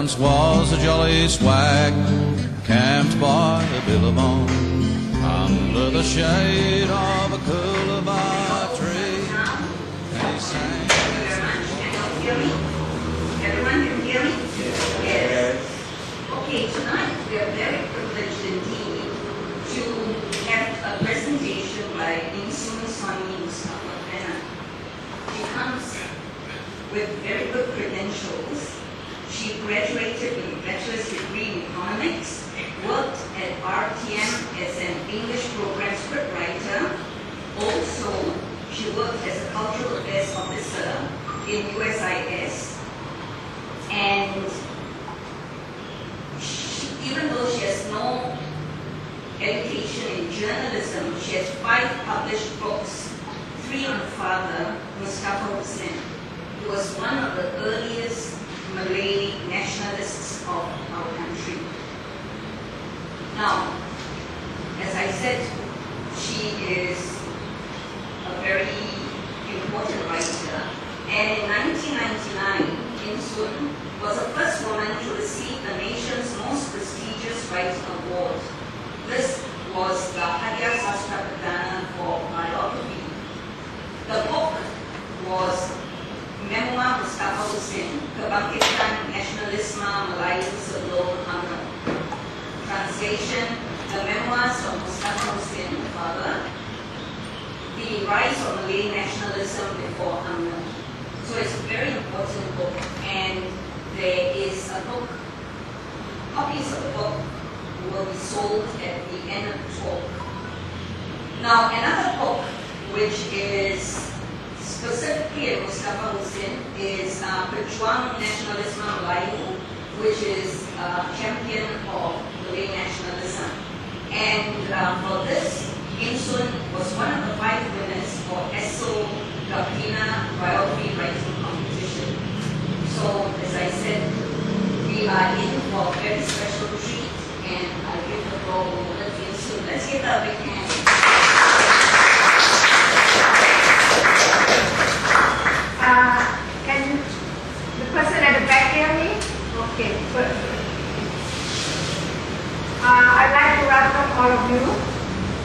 once was a jolly swag, camped by the billabong, under the shade of a coolabah tree. And he sang. Everyone can hear me? Yes. Okay, tonight we are very privileged indeed to have a presentation by Insun, Sony, Mustapha, Fenner. She comes with very good credentials. She graduated with a bachelor's degree in economics, worked at RTM as an English program scriptwriter. Also, she worked as a cultural affairs officer in USIS. And even though she has no education in journalism, she has 5 published books. 3 on her father, Mustapha Hussain. He was one of the earliest Malay nationalists of our country. Now, as I said, she is a very important writer. And in 1999, Insun was the first woman to receive the nation's most prestigious writing award. This was the Hadiah Sastra Perdana for biography. The book was Memoir Mustapha Hussain, Kebangkitan Nasionalisme Melayu Sebelum UMNO. Translation, The Memoirs of Mustapha Hussain, the father, The Rise of Malay Nationalism Before UMNO. So it's a very important book, and there is a book, copies of the book will be sold at the end of the talk. Now, another book which is specifically at Mustapha Hussain is Perjuang Nasionalisme Melayu, which is a champion of Malay nationalism. And for this, Insun was one of the 5 winners for ESO Gapina biography writing competition. So, as I said, we are in for a very special treat, and I give the floor over to Insun. Let's give her a big hand. Can the person at the back hear me? Okay, good. I'd like to welcome all of you.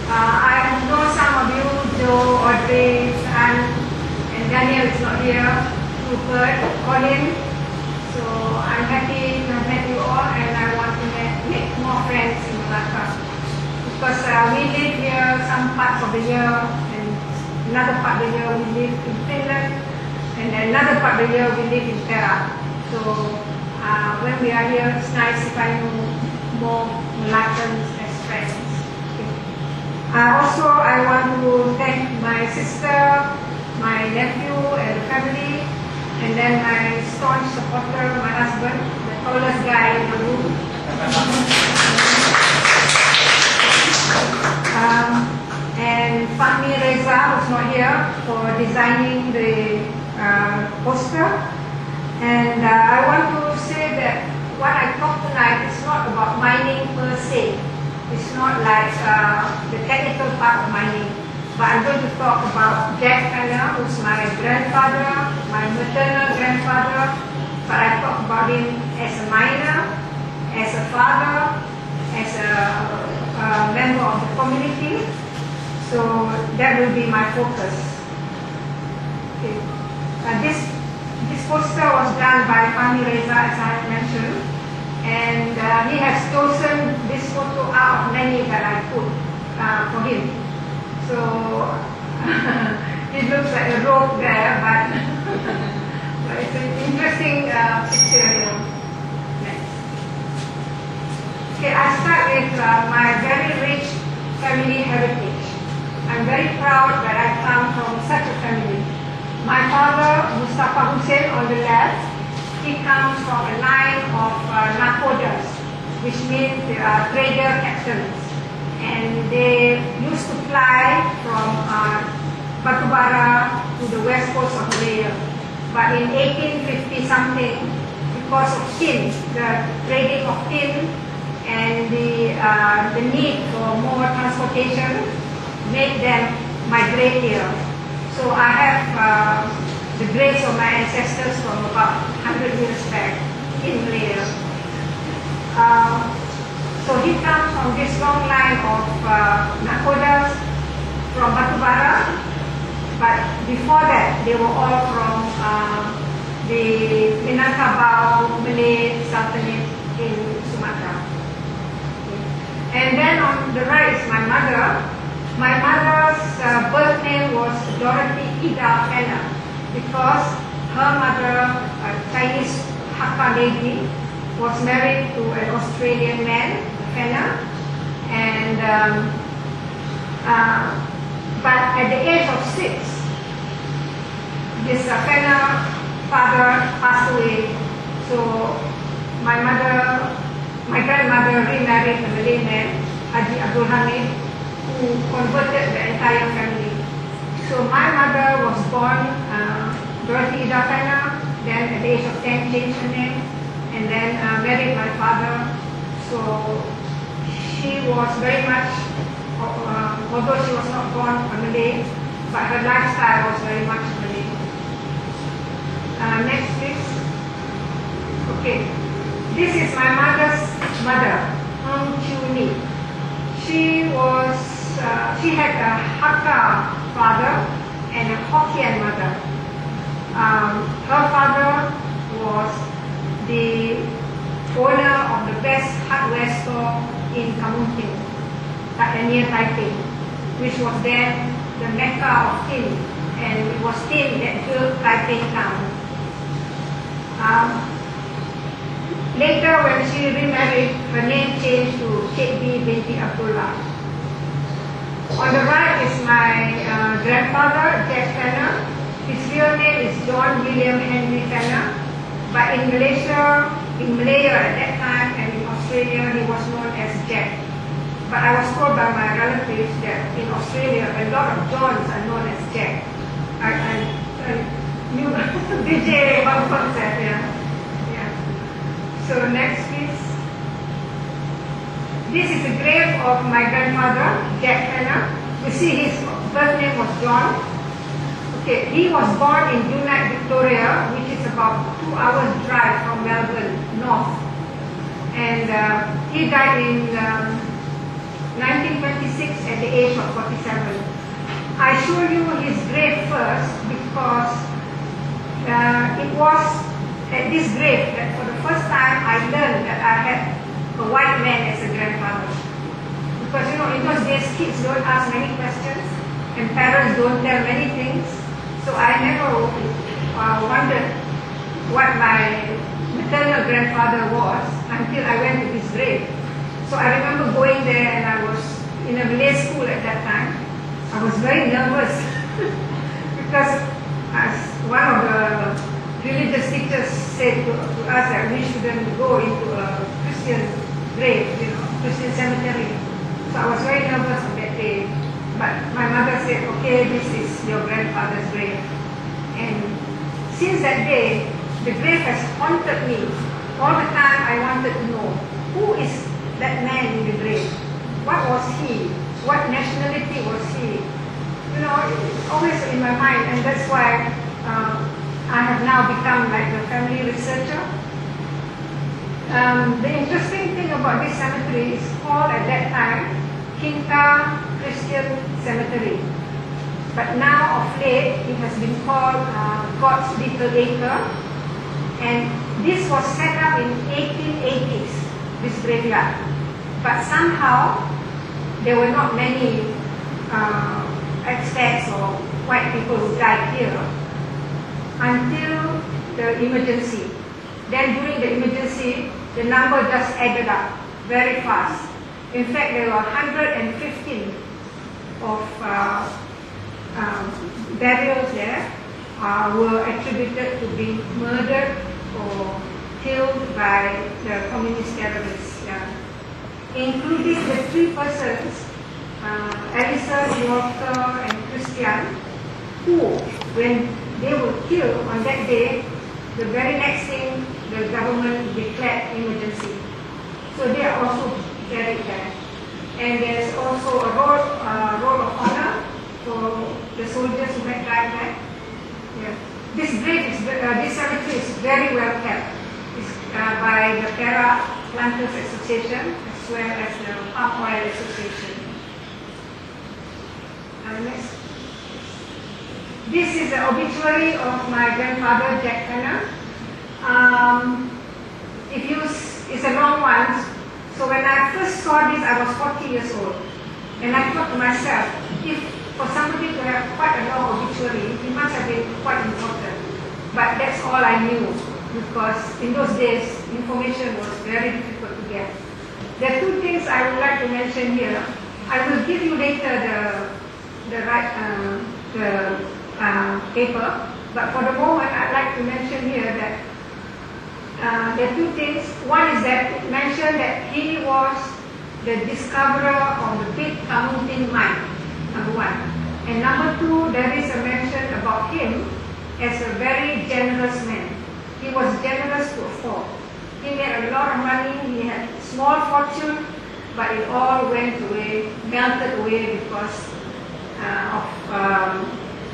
I know some of you, Joe, Audrey, and Daniel is not here, Rupert, Colin. So I'm happy to have met you all, and I want to make more friends in Malacca. Because we live here some parts of the year, and another part of the year we live in Finland, and another part of the year we live in Perak. So when we are here, it's nice if I know more Malaccans as friends. Also, I want to thank my sister, my nephew and the family, and then my staunch supporter, my husband, the tallest guy in the room. And Fahmi Reza, who's not here, for designing the poster. And I want to say that what I talk tonight is not about mining per se. It's not like the technical part of mining, but I'm going to talk about Jack Fenner, who's my grandfather, my maternal grandfather, but I talk about him as a miner, as a father, as a member of the community. So that will be my focus. Okay. This poster was done by Fahmi Reza, as I mentioned. And he has chosen this photo out of many that I put for him. So it looks like a rope there, but, but it's an interesting picture, you know. Next. Okay, I start with my very rich family heritage. I'm very proud that I come from such a family. My father, Mustapha Hussain, on the left, he comes from a line of nakodas, which means they are trader captains. And they used to fly from Batubara to the west coast of Malaya. But in 1850 something, because of tin, the trading of tin and the need for more transportation made them migrate here. So I have the graves of my ancestors from about 100 years back in Malaya. So he comes from this long line of nakodas from Batubara, but before that they were all from the Minangkabau Malay Sultanate in Sumatra. And then on the right is my mother. My mother's birth name was Dorothy Ida Fenner because her mother, a Chinese Hakka lady, was married to an Australian man, Fenner, and but at the age of 6, this Fenner father passed away. So my grandmother remarried a Malay man, Haji Abdul Hamid, who converted the entire family. So my mother was born Dorothy Ida Fenner, then at the age of 10 changed her name, and then married my father. So she was very much, although she was not born a Malay, but her lifestyle was very much Malay. Next please. Okay, this is my mother's mother, Chuni. She had a Hakka father and a Hokkien mother. Her father was the owner of the best hardware store in Kampung near Taipei, which was then the Mecca of tin, and it was tin that built Taipei town. Later, when she remarried, her name changed to Sheikh binti Abdullah. On the right is my grandfather, Jack Fenner. His real name is John William Henry Fenner, but in Malaya at that time and in Australia, he was known as Jack. But I was told by my relatives that in Australia, a lot of Johns are known as Jack. You DJ Bangkok said, yeah. So next please. This is the grave of my grandfather, Jack Fenner. You see his birth name was John. Okay, he was born in Unite, Victoria, which is about 2 hours drive from Melbourne, north. And he died in 1926 at the age of 47. I show you his grave first because it was at this grave that for the first time I learned that I had a white man as a grandfather. Because in those days kids don't ask many questions and parents don't tell many things. So I never wondered what my maternal grandfather was until I went to his grave. So I remember going there and I was in a Malay school at that time. I was very nervous because as one of the religious teachers said to us that we shouldn't go into a Christian grave, Christian cemetery. So I was very nervous on that day. But my mother said, okay, this is your grandfather's grave. And since that day, the grave has haunted me. All the time I wanted to know, who is that man in the grave? What was he? What nationality was he? It's always in my mind, and that's why I have now become like a family researcher. The interesting thing about this cemetery is called at that time Kinta Christian Cemetery. But now of late it has been called God's Little Acre, and this was set up in 1880s, this graveyard. But somehow there were not many expats or white people who died here until the emergency. Then during the emergency, the number just added up very fast. In fact, there were 115 of burials there were attributed to being murdered or killed by the communist terrorists, including the 3 persons, Alison, Walter, and Christian, who, when they were killed on that day, the very next thing the government declared emergency. So they are also buried there. And there's also a roll of honor for the soldiers who had died there. This cemetery is very well kept. It's by the Perak Planters Association as well as the Palm Oil Association. Next. This is the obituary of my grandfather, Jack Fenner. It's a long one. So when I first saw this, I was 40 years old. And I thought to myself, if for somebody to have quite a long obituary, it must have been quite important. But that's all I knew, because in those days, information was very difficult to get. There are two things I would like to mention here. I will give you later the paper, but for the moment I'd like to mention here that there are two things. One is that it mentioned that he was the discoverer of the big Kamuntin mine, number one. And number two, there is a mention about him as a very generous man. He was generous to a fault. He made a lot of money, he had a small fortune, but it all went away, melted away because of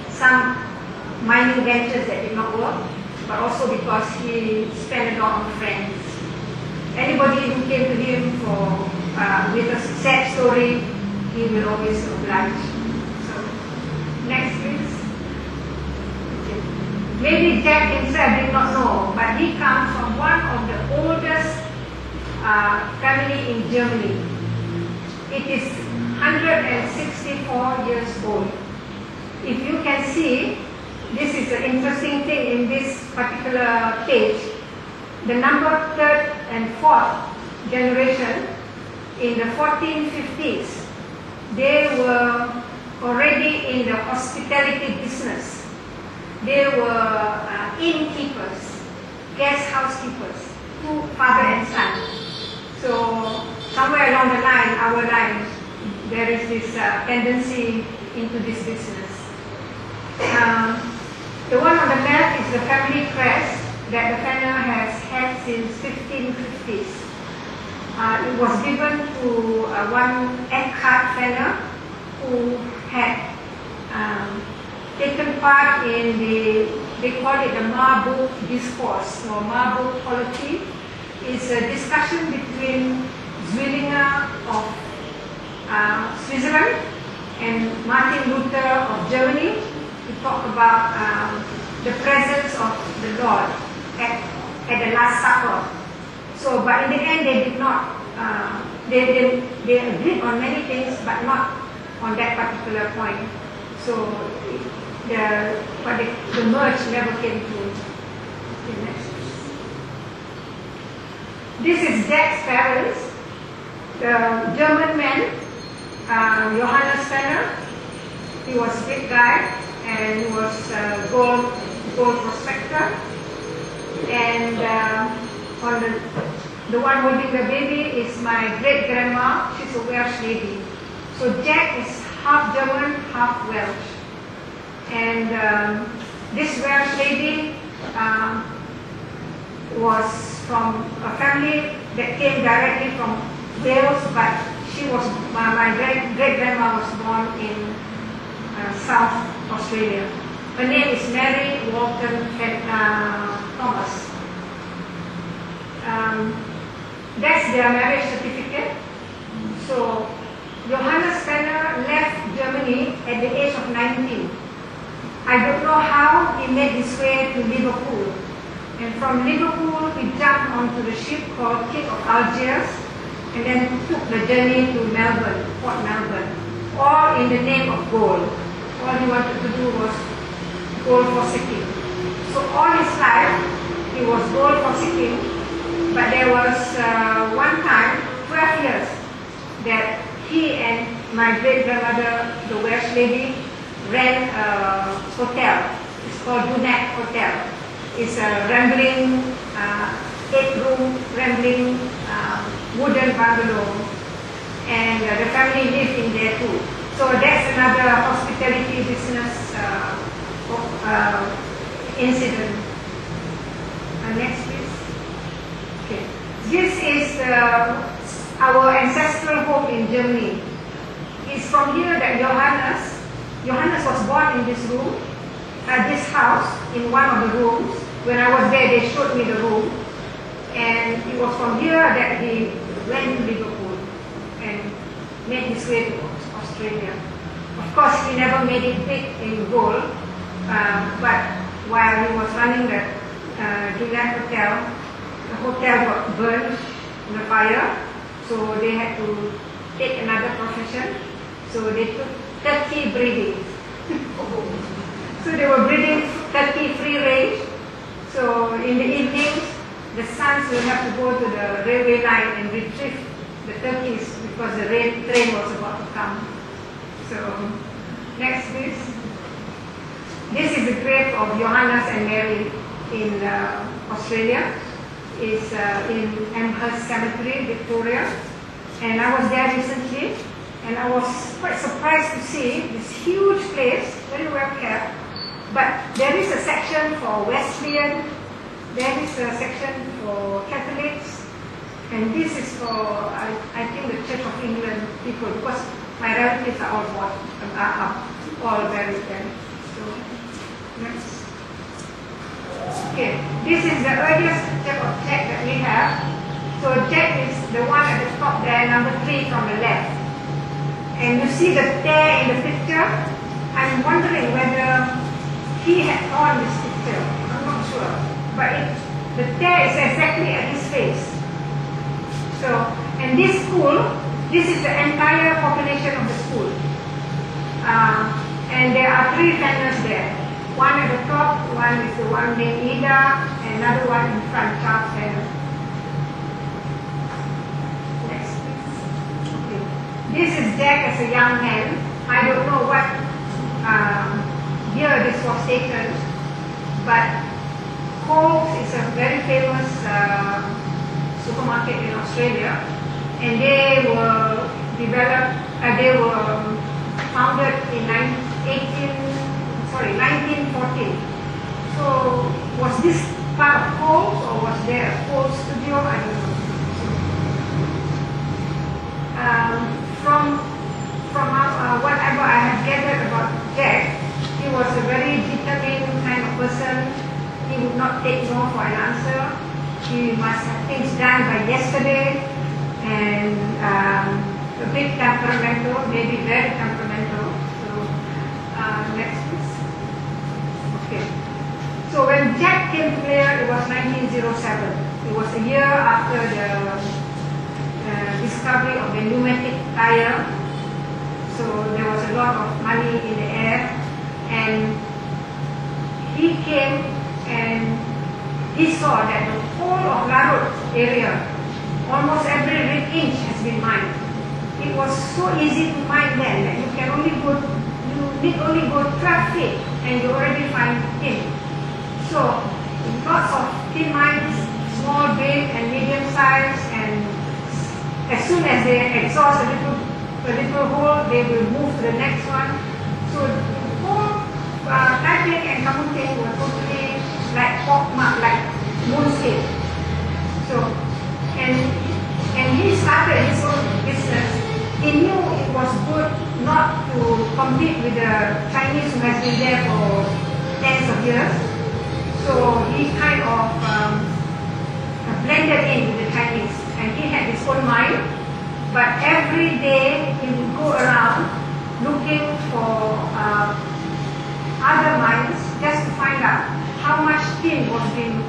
some mining ventures that did not work, but also because he spent a lot on friends. Anybody who came to him for with a sad story, he will always oblige. So, next please. Okay. Maybe Jack himself did not know, but he comes from one of the oldest family in Germany. It is 164 years old. If you can see, this is an interesting thing in this particular page. The number third and fourth generation in the 1450s, they were already in the hospitality business. They were innkeepers, guest housekeepers, two father and son. So somewhere along the line, our line, there is this tendency into this business. The one on the left is the family crest that the Fenner has had since 1550s. It was given to one Eckhart Fenner, who had taken part in they call it the Marburg Discourse or Marburg Polity. It's a discussion between Zwillinger of Switzerland and Martin Luther of Germany to talk about the presence of the Lord at the Last Supper. So, but in the end, they did not. They agreed on many things, but not on that particular point. So, the merge never came through. Okay, next. This is Jack's parents, the German man, Johannes Fenner. He was a big guy and he was a gold prospector. And on the one holding the baby is my great grandma. She's a Welsh lady. So Jack is half German, half Welsh. And this Welsh lady was from a family that came directly from Wales, but she was my great grandma was born in South Australia. Her name is Mary Walton Thomas. That's their marriage certificate. So Johannes Fenner left Germany at the age of 19. I don't know how he made his way to Liverpool. And from Liverpool, he jumped onto the ship called King of Algiers and then took the journey to Melbourne, Port Melbourne, all in the name of gold. All he wanted to do was gold for seeking. So all his life, he was gold for seeking, but there was one time, 12 years, that he and my great-grandmother, the Welsh lady, ran a hotel. It's called Dunet Hotel. It's a rambling, 8-room rambling wooden bungalow, and the family lived in there too. So that's another hospitality business incident. Next please. Okay. This is our ancestral home in Germany. It's from here that Johannes was born in this room, this house, in one of the rooms. When I was there, they showed me the room. And it was from here that he went to Liverpool and made his way to Australia. Of course, he never made it big in gold, but while he was running the Juliet Hotel, the hotel got burned in a fire, so they had to take another profession. So they took turkey breeding. So they were breeding turkey free range. So in the evenings, the sons will have to go to the railway line and retrieve the turkeys because the train was about to come. So next please. This is the grave of Johannes and Mary in Australia. It's in MHHC Cemetery, Victoria. And I was there recently, and I was quite surprised to see this huge place, very well kept. But there is a section for Wesleyan, there is a section for Catholics, and this is for, I think, the Church of England people, because my relatives are all buried there. So, next. Okay, this is the earliest picture of Jack that we have. So Jack is the one at the top there, number 3 from the left. And you see the tear in the picture. I'm wondering whether he had torn this picture. I'm not sure. But the tear is exactly at his face. So, and this school, this is the entire population of the school. And there are 3 Fenners there. One at the top, one is the one named Ida, and another one in front, Charles Fenner. Next, please. Okay. This is Jack as a young man. I don't know what year this was taken, but Coles is a very famous supermarket in Australia, and they were founded in 1914. So was this part of Coles, or was there a Coles studio? I don't know. From whatever I have gathered about Jack, he was a very determined kind of person. He would not take no for an answer. He must have things done by yesterday, and a bit temperamental, maybe very temperamental. So next please. Okay. So when Jack came to Malaya, it was 1907. It was a year after the discovery of the pneumatic tire. So there was a lot of money in the air, and he came and he saw that the whole of Larut area, almost every red inch has been mined. It was so easy to mine then that you need only go 12 feet and you already find tin. So lots of tin mines, small, big and medium size, and as soon as they exhaust a little hole, they will move to the next one. So the whole Tajik and Kamuting were totally like pockmarked, like moonscape. So, and he started his own business. He knew it was good not to compete with the Chinese who has been there for tens of years. So he kind of blended in with the Chinese, and he had his own mine. But every day he would go around looking for other mines just to find out how much tin was being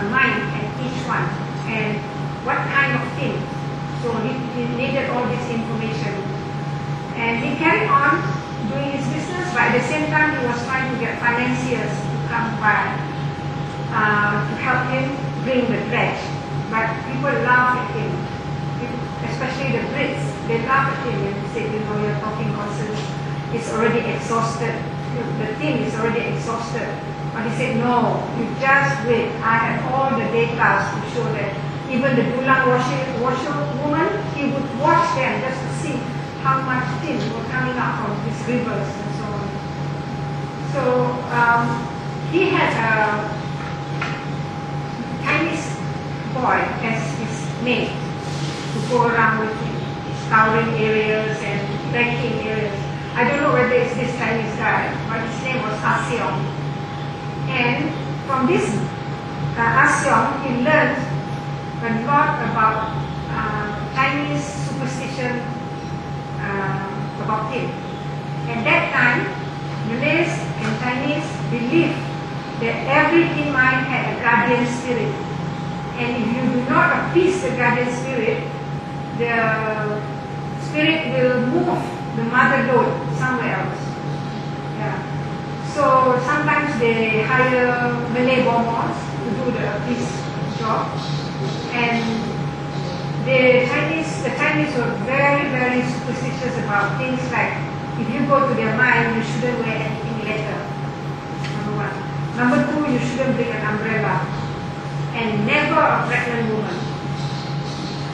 mined at each one and what kind of tin. So he needed all this information. And he carried on doing his business, but at the same time he was trying to get financiers to come by to help him bring the dredge. But people laugh at him, especially the Brits. They laugh at him and say, you know, you're talking nonsense. It's already exhausted. The tin is already exhausted. But he said, no, you just wait. I have all the data to show that even the Dulang washer woman, he would watch them just to see how much tin were coming out from these rivers and so on. So he had a Chinese boy as his mate to go around with him, scouring areas and trekking areas. I don't know whether it's this Chinese guy, but his name was Asiong. And from this Asyong, he learned a lot about Chinese superstition about him. At that time, Malays and Chinese believed that every tin mine had a guardian spirit. And if you do not appease the guardian spirit, the spirit will move the mother lode somewhere else. Yeah. So sometimes they hire Malay bombers to do this job. And the Chinese were very, very superstitious about things like, if you go to their mine, you shouldn't wear anything leather. Number one. Number two, you shouldn't bring an umbrella. And never a pregnant woman.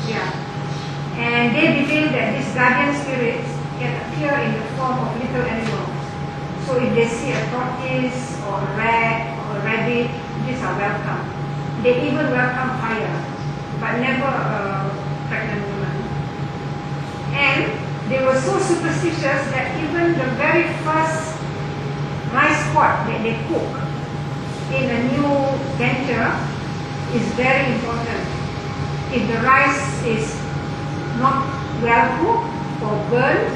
Yeah. And they believe that these guardian spirits can appear in the form of little animals. So if they see a tortoise or a rat or a rabbit, these are welcome. They even welcome fire, but never a pregnant woman. And they were so superstitious that even the very first rice pot that they cook in a new venture is very important. If the rice is not well cooked or burned,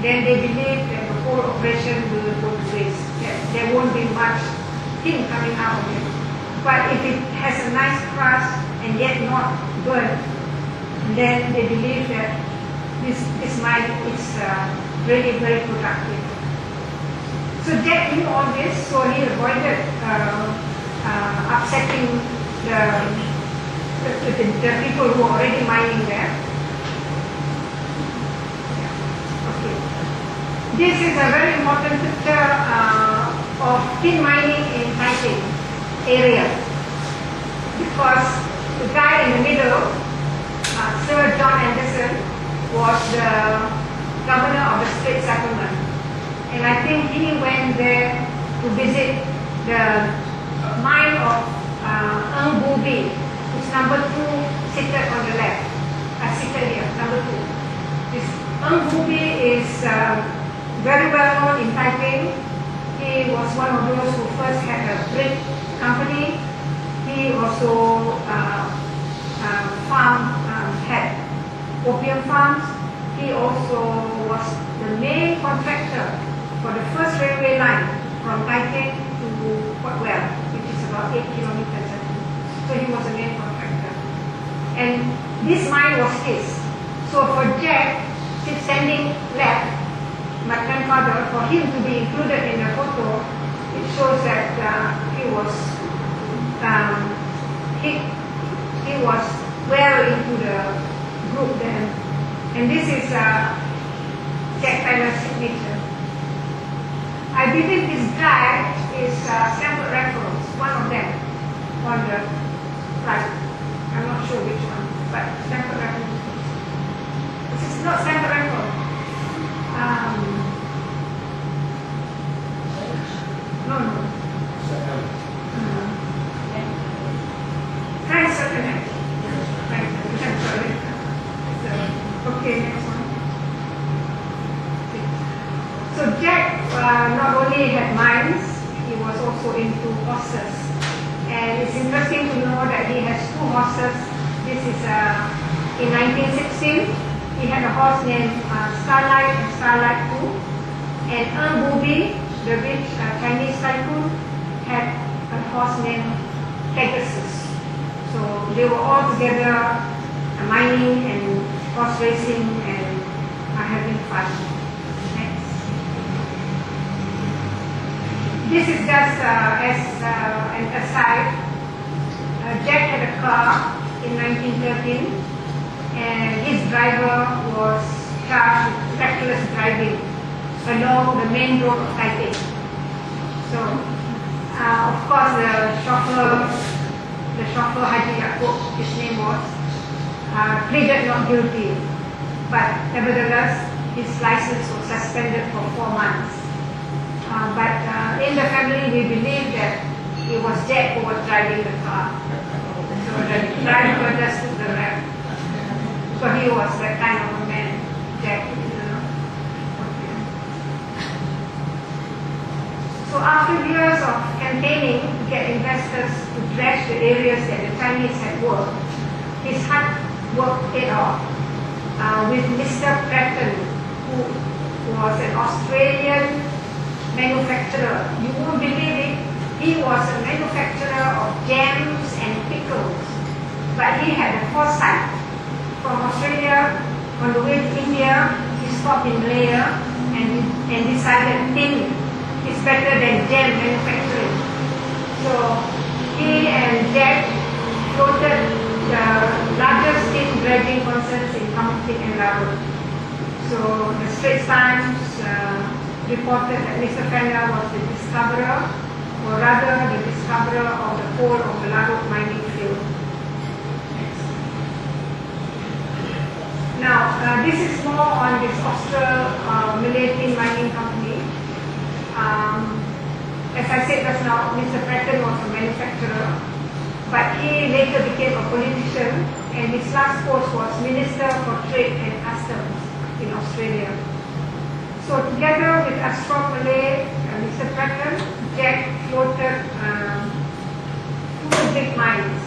then they believe that the whole operation will go to waste. There won't be much thing coming out of it. But if it has a nice crust and yet not burnt, then they believe that this mine is really very productive. So Jack knew all this, so he avoided upsetting the people who are already mining there. Okay. This is a very important picture of tin mining in Taipei area, because the guy in the middle, Sir John Anderson, was the governor of the state settlement, and I think he went there to visit the mine of Ng Bu Bi, which is number 2 seated on the left. Seated here, number 2. This Ng Bu Bi is very well known in Taipei. He was one of those who first had a brick company. He also had opium farms. He also was the main contractor for the first railway line from Taipei to Port Well, which is about 8 kilometers. So he was the main contractor. And this mine was his. So for Jack, standing left, my grandfather, for him to be included in the photo, it shows that he was well into the group then. And this is Jack Fenner's signature. I believe this guy is Stanford Records, one of them, on the right. I'm not sure which one, but Stanford Records. This is not Stanford Records. No. Frank Circunet. Okay, next one. So Jack not only had mines, he was also into horses. And it's interesting to know that he has 2 horses. This is in 1916. He had a horse named Starlight and Starlight 2. And Ng Bu Bi, the rich Chinese tycoon, had a horse named Pegasus. So they were all together mining and horse racing and having fun. Next. This is just as an aside. Jack had a car in 1913, and his driver was charged with reckless driving along the main road of Taipei. So, of course, the chauffeur Haji Yaakob, his name was, pleaded not guilty, but nevertheless, his license was suspended for 4 months. But in the family, we believe that it was Jack who was driving the car. So the driver just took the rap. So he was that kind of a man, Jack. So after years of campaigning to get investors to dredge the areas that the Chinese had worked, his hard work paid off with Mr. Patton, who was an Australian manufacturer. You won't believe it, he was a manufacturer of jams and pickles. But he had a foresight. From Australia, on the way to India, he stopped in Malaya and decided tin is better than jam manufacturing. So he and Jack floated the largest tin dredging concerns in Kampung and Larut. So the Straits Times reported that Mr. Fenner was the discoverer, or rather the discoverer of the whole of the Larut mining field. Now, this is more on this Austral-Malay mining company. As I said just now, Mr. Patton was a manufacturer, but he later became a politician, and his last post was Minister for Trade and Customs in Australia. So together with Austral-Malay, Mr. Patton, Jack floated two big mines.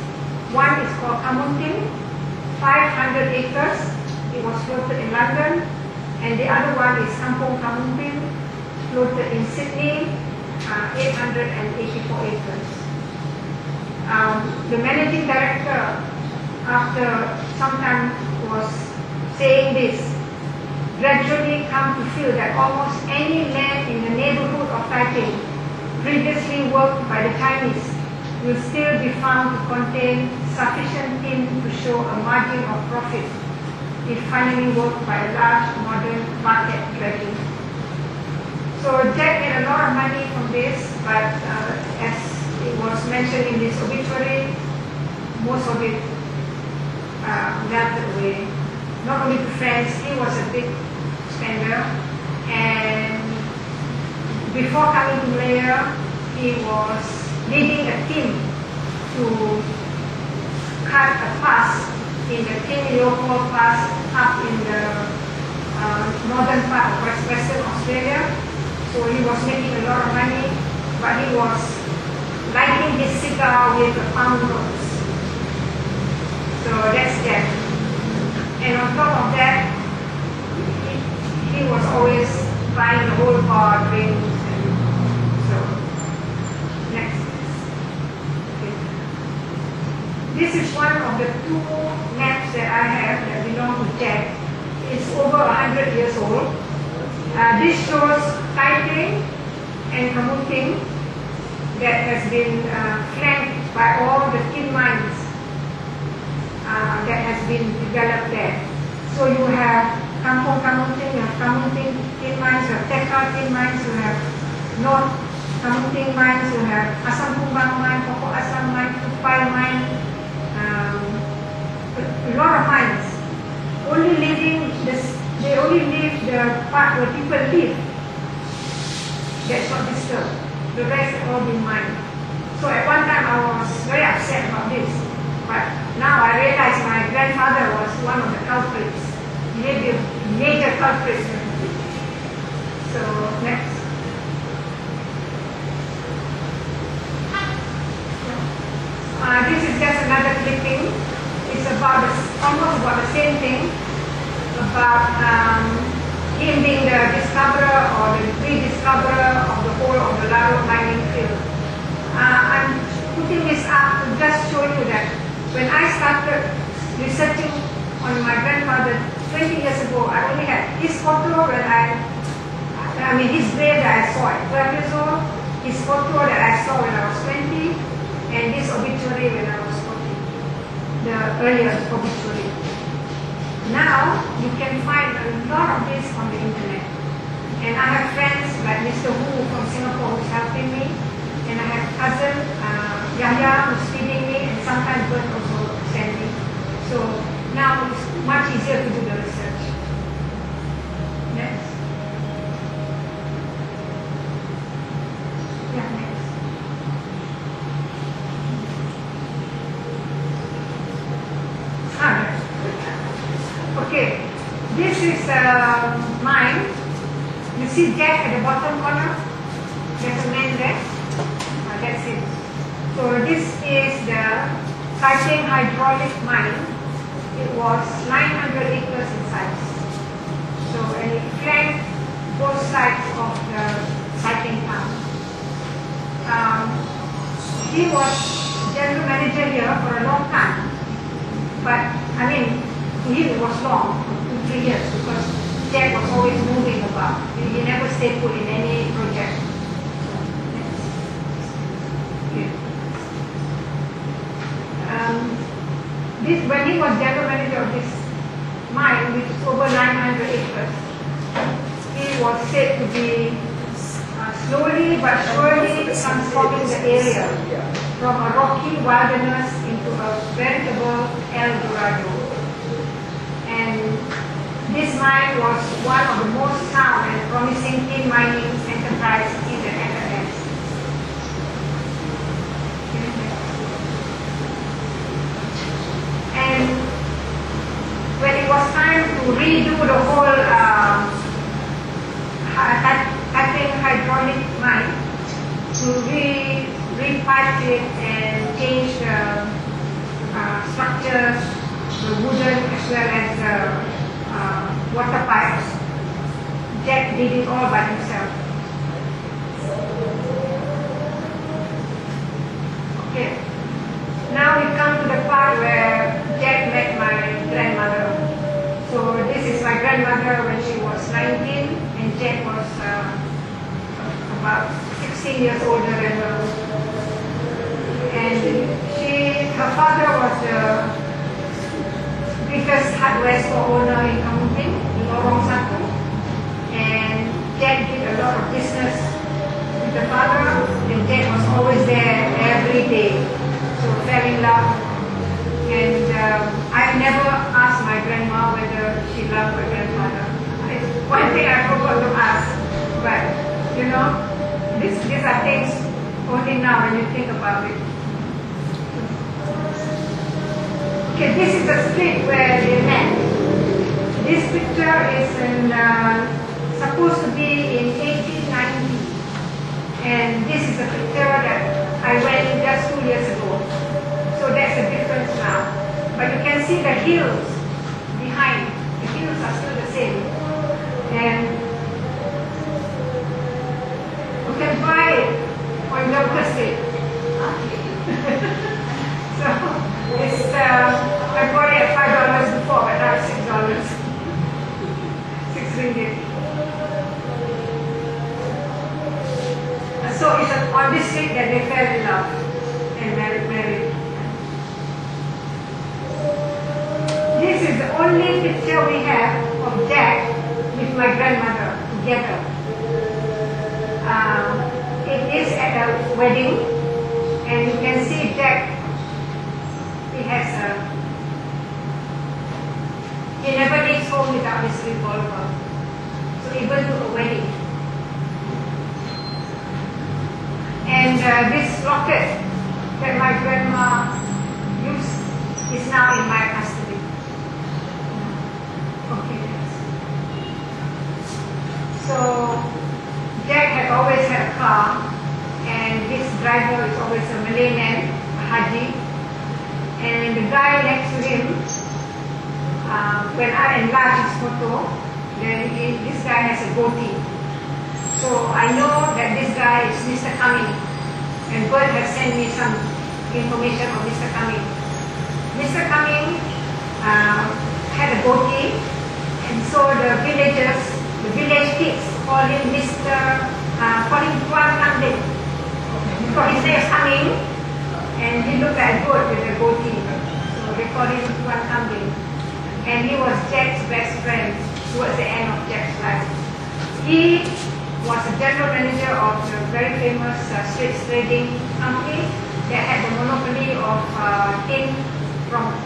One is called Kamunting, 500 acres. It was floated in London, and the other one is Kampung Kamunting, floated in Sydney, 884 acres. The managing director, after some time, was saying this, gradually come to feel that almost any land in the neighborhood of Taipei, previously worked by the Chinese, will still be found to contain sufficient tin to show a margin of profit if finally worked by a large modern market dredging. So Jack made a lot of money from this, but as it was mentioned in this obituary, most of it melted away. Not only to friends, he was a big spender, and before coming to Malaya, he was leading a team to cut a pass in the King Leopold Pass up in the northern part of Western Australia. So he was making a lot of money, but he was lighting his cigar with the palm notes. So that's that. And on top of that, he was always buying the whole bar, drinks, and so. Next. Okay. This is one of the two maps that I have that belong to Jack. It's over 100 years old. This shows Taipei and Kamunting that has been flanked by all the tin mines that has been developed there. So you have Kampung Kamunting, you have Kamunting tin mines, you have Tekka tin mines, you have North Kamunting mines, you have Asam Kumbang mine, Pokok Asam mine, Tupai mine, a lot of mines. Only leaving this, they only leave the part where people live. That's not disturbed. The rest have all been mined. So at one time I was very upset about this, but now I realize my grandfather was one of the culprits, maybe major culprits. So next. This is just another clipping. It's about almost about the same thing, about him being the discoverer or the rediscoverer of the whole of the Larut mining field. I'm putting this up to just show you that when I started researching on my grandfather 20 years ago, I only had his photo when his grave that I saw at 12 years old, his photo that I saw when I was 20, and his obituary when I was 40, the earlier obituary. Now, you can find a lot of this on the internet. And I have friends like Mr. Hu from Singapore who's helping me, and I have cousin Yahya who's feeding me, and sometimes Bert also send me. So now it's much easier to do the research. Next. Yeah, next. Okay, this is mine. You see Jack at the bottom corner? There's a man Kaiteng hydraulic mine. It was 900 acres in size. So, and it flanked both sides of the Kaiteng town. He was general manager here for a long time. But, I mean, to him it was long, 2-3 years, because Jack was always moving about. He never stayed put in any project. When he was general manager of this mine, which is over 900 acres, he was said to be slowly but surely transforming the area from a rocky wilderness into a veritable El Dorado. And this mine was one of the most sound and promising tin mining enterprises in the Netherlands. And when it was time to redo the whole Kaiteng hydraulic mine, to repipe it and change the structures, the wooden as well as the water pipes, Jack did it all by himself. Okay. Now we come to the part where Jack met my grandmother. So this is my grandmother when she was 19 and Jack was about 16 years older than her. And her father was the biggest hardware store owner in Kamuning, in Lorong Satu. And Jack did a lot of business with the father, and Jack was always there every day. So fell in love, and I never asked my grandma whether she loved her grandfather. One thing I forgot to ask, but you know, these are things only now when you think about it. Okay, this is the street where they met. This picture is supposed to be in 1890, and this is a picture that I went just 2 years ago. So that's a difference now. But you can see the hills behind. The hills are still the same. And you can buy it on local street. So it's, I bought it at $5 before, but now it's $6. 6 ringgit. So it's on this street that they fell in love and married. This is the only picture we have of Jack with my grandmother together. It is at a wedding, and you can see Jack. He never leaves home without his revolver. So even to a wedding. And this locket that my grandma used is now in my custody. Okay. So Jack had always had a car, and this driver is always a Malay man, a Haji. And the guy next to him, when I enlarge his photo, then this guy has a goatee. So I know that this guy is Mr. Cumming, and Bert has sent me some information on Mr. Cumming. Mr. Cumming had a goatee, and so the villagers, the village kids call him call him Tuan Kambing, because his name is Cumming, and he looked like a goat with a goatee, so they call him Tuan Kambing. And he was Jack's best friend towards the end of Jack's life. He was a general manager of the very famous street trading company that had the monopoly of tin from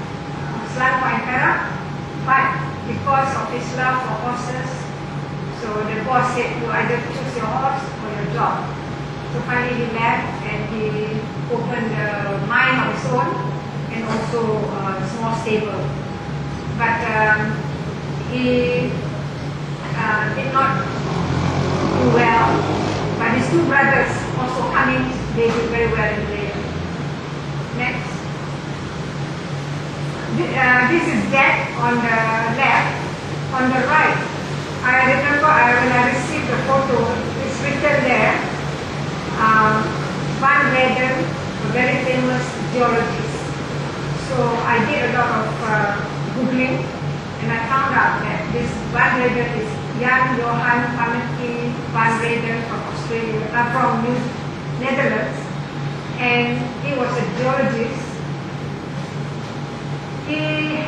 Selangor and Perak. But because of his love for horses, so the boss said you either choose your horse or your job. So finally he left and he opened the mine on his own and also a small stable. But he did not do well. But his two brothers also coming, they did very well in the Next. This is Jack on the left. On the right, I remember when I received the photo, it's written there, Van Reden, a very famous geologist. So I did a lot of Googling, and I found out that this Van Reden is Jan Johan Pannetje Van Reden from from Netherlands, and he was a geologist. He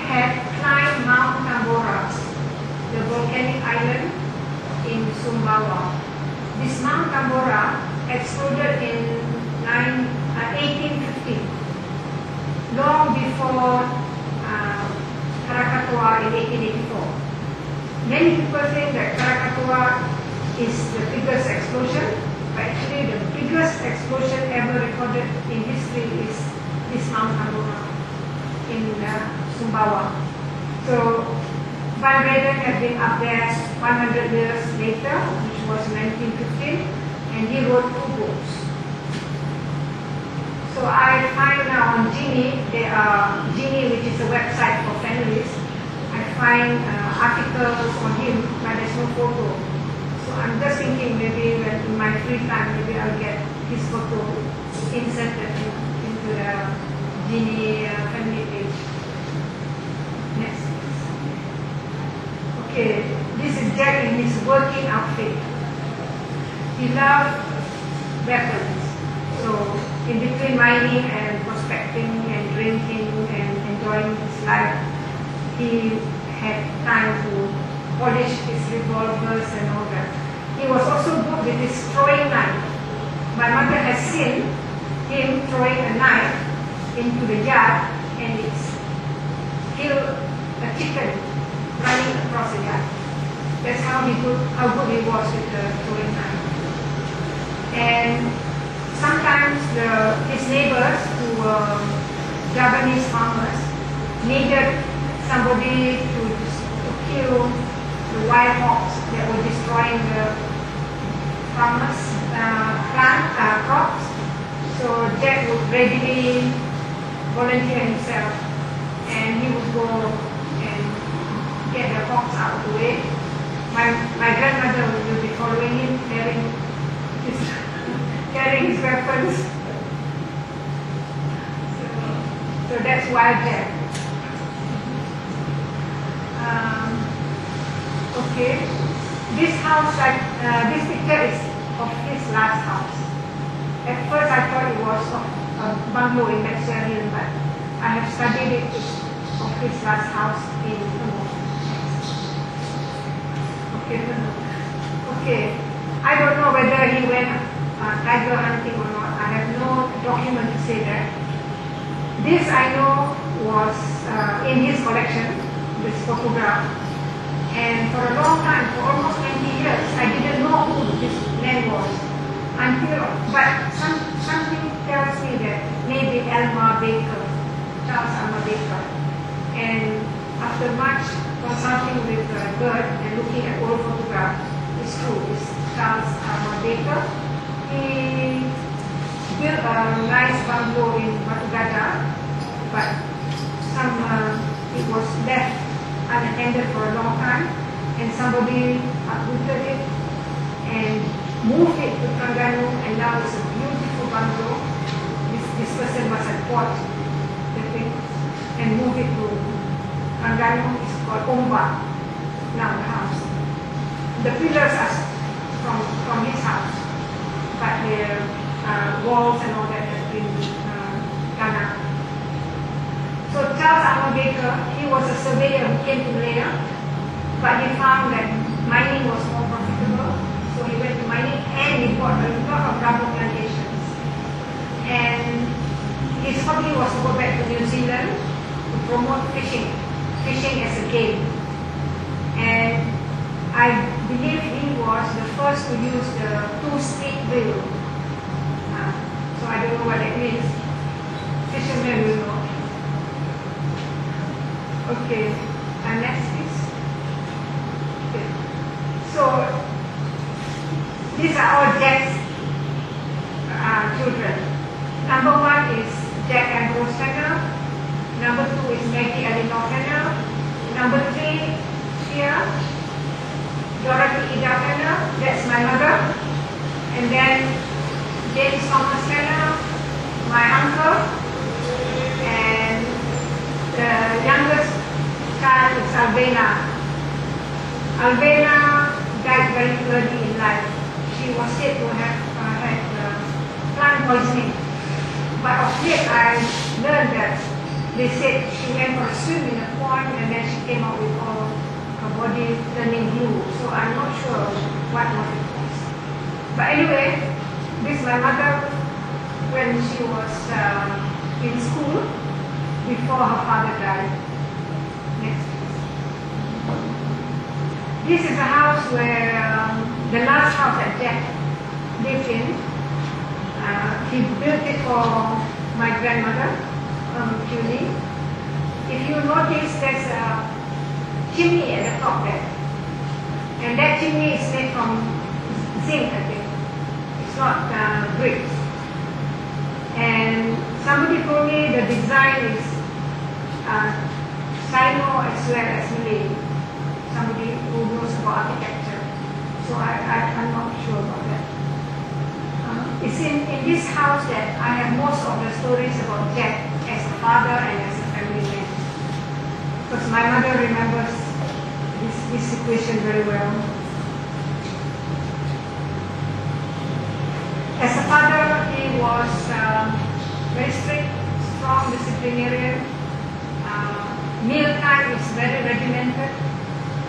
had climbed Mount Tambora, the volcanic island in Sumbawa. This Mount Tambora exploded in 1850, long before Krakatoa in 1884. Many people think that Krakatoa is the biggest explosion, but actually the biggest explosion ever recorded in history is this Mount Tambora in Sumbawa. So Van Reden had been up there 100 years later, which was 1915, and he wrote 2 books. So I find now on Genie, Genie, which is a website for families, I find articles on him, but there's no photo. So I'm just thinking maybe when in my free time, maybe I'll get his photo inserted into the Genie family page. Next. Okay, this is Jack in his working outfit. He loved weapons. So in between mining and prospecting and drinking and enjoying his life, he had time to polish his revolvers and all that. He was also good with his throwing knife. My mother has seen him throwing a knife into the yard, and it's killed a chicken running across the yard. That's how good he was with the throwing knife. And sometimes his neighbors, who were Japanese farmers, needed somebody to kill the wild hogs that were destroying the farmers' crops. So Jack would readily volunteer himself, and he would go and get the hogs out of the way. My grandmother will be following him, carrying his weapons. So that's Wild Jack. Okay, this house, this picture is of his last house. At first I thought it was a bungalow in Maxwell Hill, but I have studied it of his last house in Tengah. Okay, I don't know whether he went tiger hunting or not. I have no document to say that. This I know was in his collection, this photograph. And for a long time, for almost 20 years, I didn't know who this man was. But something tells me that maybe Charles Alma Baker. And after much consulting with Bird and looking at old photographs, it's true, it's Charles Alma Baker. He built a nice bungalow in Batu Gajah, but it was left unattended for a long time, and somebody uprooted it and moved it to Terengganu, and now it's a beautiful bungalow. This person must have bought the thing and moved it to Terengganu. It's called Ombak, now the house. The pillars are from his house, but the walls and all that have been done up. So Charles Alma Baker, he was a surveyor who came to Malaya, but he found that mining was more profitable, so he went to mining and he bought a lot of rubber plantations. And his hobby was to go back to New Zealand to promote fishing as a game. And I believe he was the first to use the 2-stick reel. So I don't know what that means. Fishermen will know. Okay, and next please. Okay. So these are all Jack's children. Number 1 is Jack and Rose Fenner. Number 2 is Maggie And then James Thomas Fenner, my uncle, and the youngest child is Albena. Albena died very early in life. She was said to have had plant poisoning. But of late I learned that they said she went for a swim in a pond and then she came out with all her body turning blue. So I'm not sure what was it was. But anyway, this is my mother when she was in school before her father died. Next. This is a house where the last house that Jack lived in. He built it for my grandmother, Julie. If you notice, there's a chimney at the top there. And that chimney is made from zinc, I think. It's not bricks. And somebody told me the design is Sino as well as Malay. Somebody who knows about architecture. So I'm not sure about that. It's in this house that I have most of the stories about Jack as a father and as a family man. Because my mother remembers this situation very well. As a father, he was very strict, strong, disciplinarian. Meal time is very regimented.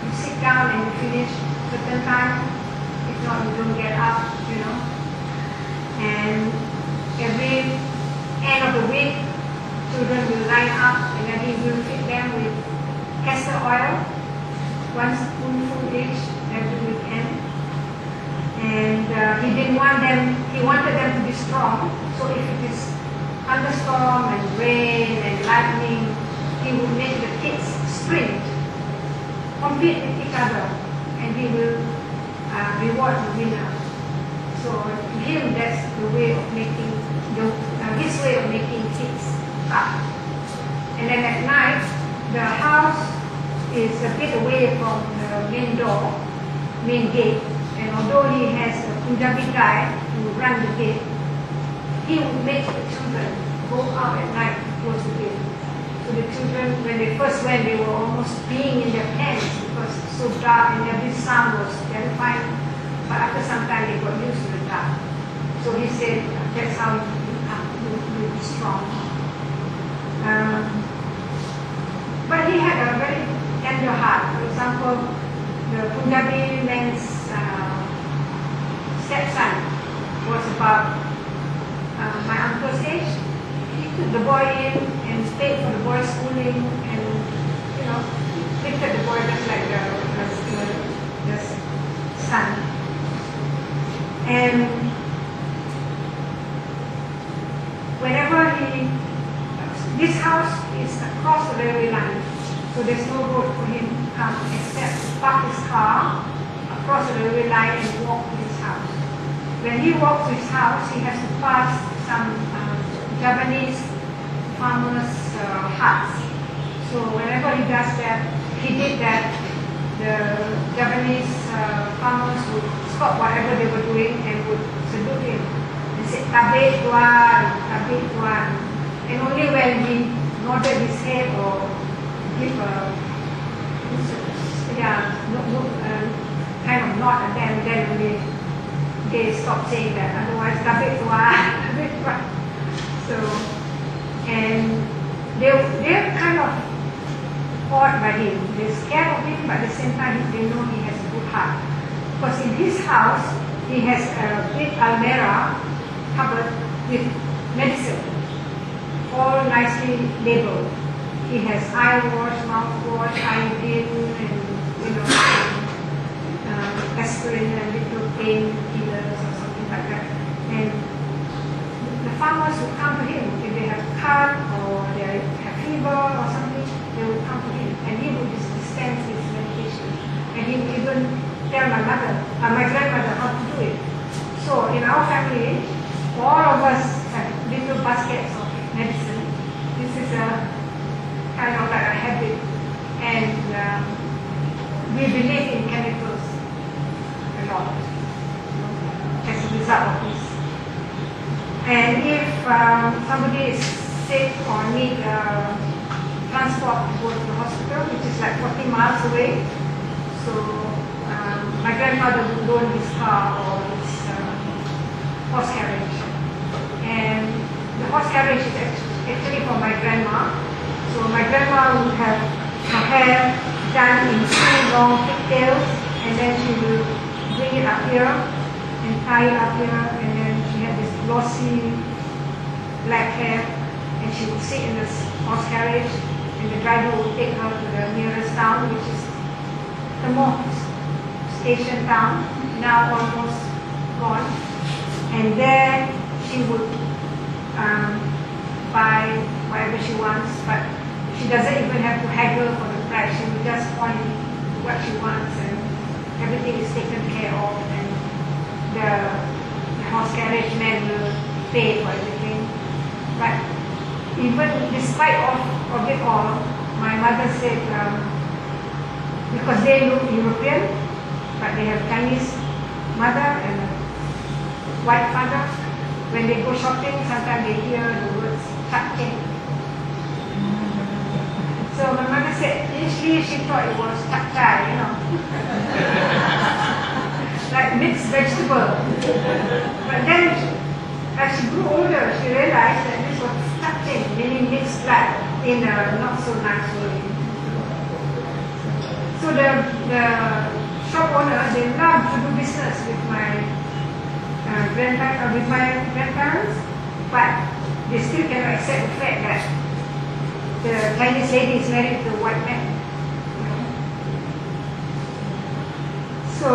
You sit down and you finish certain time. If not, you don't get up, you know. And every end of the week, children will line up and then he will feed them with castor oil, 1 spoonful each every weekend. And he didn't want them, he wanted them to be strong. So if it is thunderstorm and rain and lightning, he would make the kids sprint, compete with each other, and he will reward the winner. So to him, that's the way of making, his way of making kids up. And then at night, the house is a bit away from the main door, main gate. And although he has a Punjabi guy who run the gate, he would make the children go out at night to close the gate. So the children, when they first went, they were almost peeing in their pants because it's so dark and every sound was terrifying. But after some time, they got used to the dark. So he said, that's how you be strong. But he had a very tender heart. For example, the Punjabi man's stepson was about my uncle's age. He took the boy in and paid for the boy's schooling and, you know, treated the boy just like the son. And whenever this house is across the railway line, so there's no road for him to come except to park his car across the railway line and walk to his house. When he walks to his house, he has to pass some Japanese farmers' huts. So whenever he does that, he did that, the Japanese farmers would stop whatever they were doing and would salute him and say, "Tabe tuan." And only when he nodded his head or give a kind of nod at them, then only they stopped saying that. Otherwise, "Tabe tuan." So, and they're kind of awed by him. They're scared of him, but at the same time, they know he has a good heart. Because in his house, he has a big almirah covered with medicine, all nicely labeled. He has eye wash, mouthwash, iodine, and aspirin and little pain killers or something like that. And the farmers would come to him if they have cut or they have fever or something. They would come to him, and he would dispense his medication. And he would even tell my grandmother how to do it. So in our family, all of us have little baskets of medicine. This is a kind of like a habit, and we believe in chemicals a lot as a result of this. And if somebody is sick or need transport to go to the hospital, which is like 40 miles away, so my grandfather would loan his car or his horse carriage. And the horse carriage is actually for my grandma. So my grandma would have her hair done in 2 long pigtails, and then she will bring it up here and tie it up here, and then she had this glossy black hair, and she would sit in this horse carriage, and the driver would take her to the nearest town, which is the most station town, now almost gone. And then she would buy whatever she wants, but she doesn't even have to haggle for the price. She will just point what she wants, and everything is taken care of, and the horse carriage man will pay for everything. But even despite of it all, my mother said, because they look European, but they have Chinese mother and a white father, when they go shopping, sometimes they hear the words "chapcheng." So my mother said, initially she thought it was chapchai, like mixed vegetable. But then, as she grew older, she realized that this was chapcheng, meaning mixed blood, in a not so nice way. So the shop owner, they love to do business with my grandparents, but they still cannot accept the fact that the Chinese lady is married to a white man. So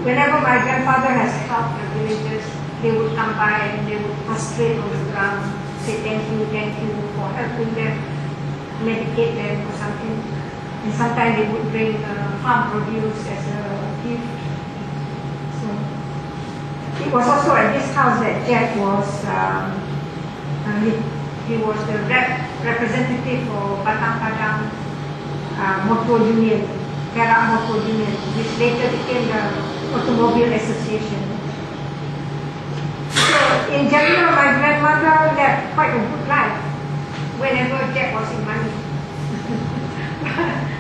whenever my grandfather has helped the villagers, they would come by and they would prostrate on the ground, say thank you for helping them, medicate them or something. And sometimes they would bring farm produce as a gift. So it was also at this house that Jack was, he was the representative for Padang Motor Union, Perak Motor Union, which later became the Automobile Association. So in general, my grandmother led quite a good life whenever Jack was in money.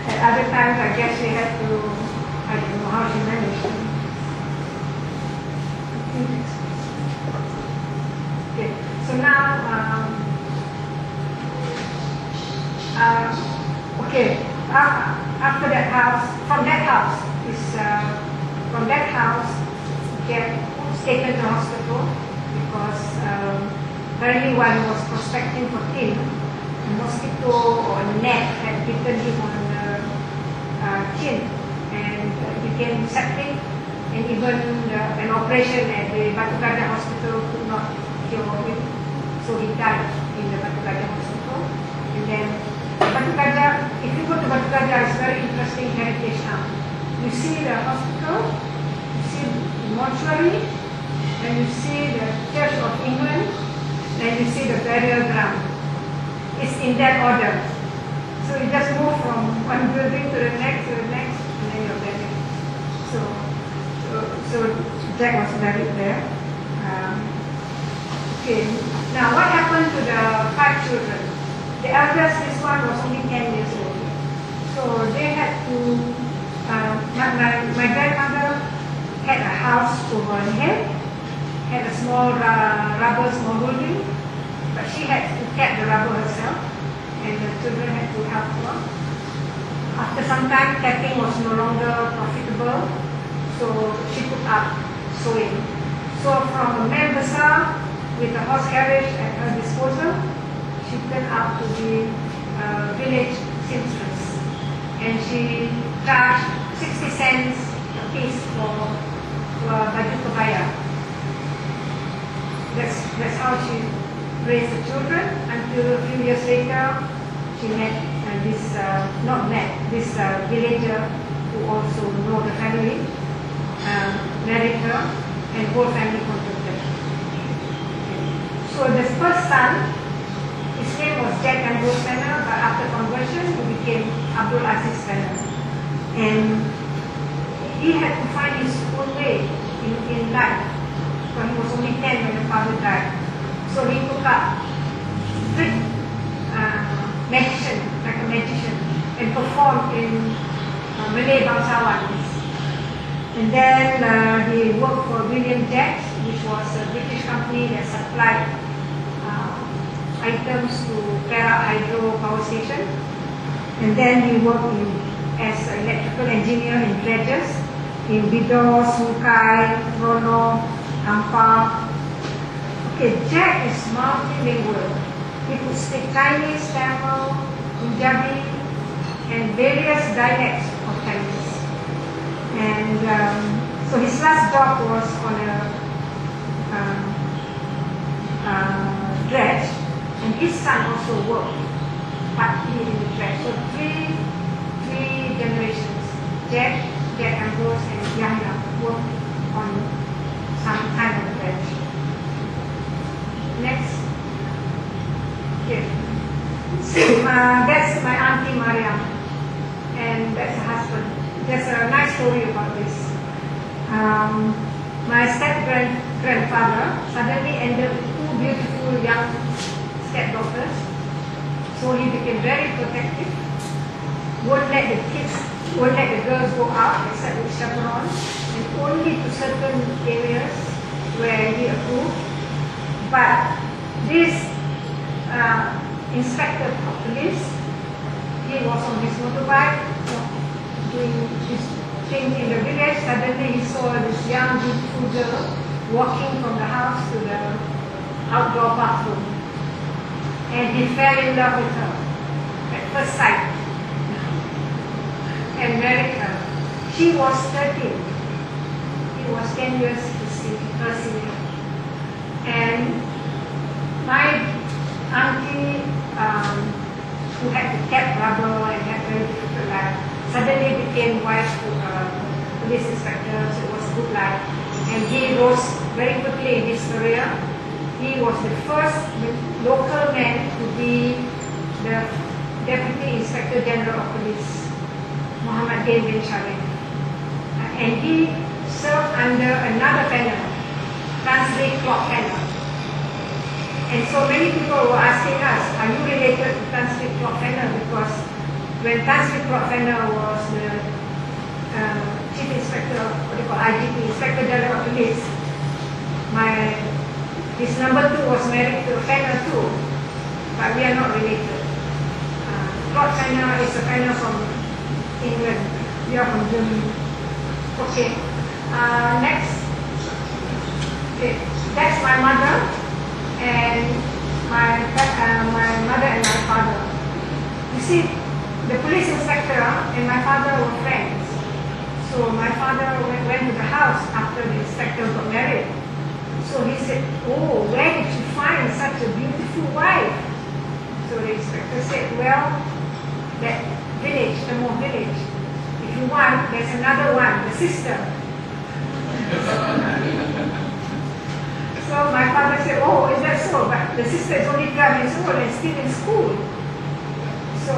At other times, I guess she had to, I don't know how she managed. Okay, so now, after that house, from that house, Jack was taken to hospital because apparently while he was prospecting for tin, a mosquito or a gnat had bitten him on the chin and became septic, and even an operation at the Batu Gajah hospital could not cure him, so he died in the Batu Gajah hospital. And then Batu Gajah, if you go to Batu Gajah, it's very interesting heritage town. You see the hospital, you see the mortuary, then you see the Church of England, then you see the burial ground. It's in that order. So you just move from one building to the next, and then you're buried. So Jack was buried there. Okay. Now what happened to the 5 children? The eldest, this one was only 10 years old. So they had to, my grandmother had a house overhead, had a small rubber smallholding, but she had to cut the rubber herself, and the children had to help her. After some time, cutting was no longer profitable, so she took up sewing. So from a man besar with a horse carriage at her disposal, she turned out to be a village seamstress, and she charged 60 cents a piece for baju kebaya. That's how she raised the children until a few years later she met this villager who also know the family, married her, and whole family converted. So the first son, his name was Jack Andrew Fenner, but after conversion he became Abdul Aziz Fenner. And he had to find his own way in life. So he was only 10 when the father died. So he took up strict magician, like a magician, and performed in Malay bangsawans. And then he worked for William Jacks, which was a British company that supplied items to Perak Hydro Power Station. And then he worked as an electrical engineer in dredges in Bidor, Sungai, Rono, Ampang. Okay, Jack is multilingual. He could speak Chinese, Tamil, Punjabi, and various dialects of Chinese. And so his last job was on a dredge, and his son also worked partly in the dredge. So three generations, Jack Ambrose, and Yahya worked on some kind of dredge. Next. Okay. So, that's my Auntie Mariam, and that's her husband. There's a nice story about this. My step-grandfather suddenly ended with two beautiful young stepdaughters. So he became very protective. Won't let the girls go out except with chaperones, and only to certain areas where he approved. But this inspector of police, he was on his motorbike, doing his thing in the village. Suddenly he saw this young beautiful girl walking from the house to the outdoor bathroom, and he fell in love with her at first sight and married her. She was 13. He was 10 years her senior. And my auntie, who had the cab rubber and had very difficult life, suddenly became wife to a police inspector, so it was a good life. And he rose very quickly in his career. He was the first local man to be the Deputy Inspector General of Police, Muhammad bin Sharif. And he served under another Fenner, Translate Clock Fenner. And so many people were asking us, are you related to Translate Clock Fenner? Because when Translate Clock Fenner was the Chief Inspector, what do you call IGP, Inspector General of Police, his number 2 was married to a Fenner too, but we are not related. Clock Fenner is a Fenner from England, we are from Germany. Okay, next. Okay, that's my mother. And my mother and my father. You see, the police inspector and my father were friends. So my father went to the house after the inspector got married. So he said, oh, where did you find such a beautiful wife? So the inspector said, well, that village, the Moor village. If you want, there's another one, the sister. So my father said, oh, is that so? But the sister is only 12 years old and still in school. So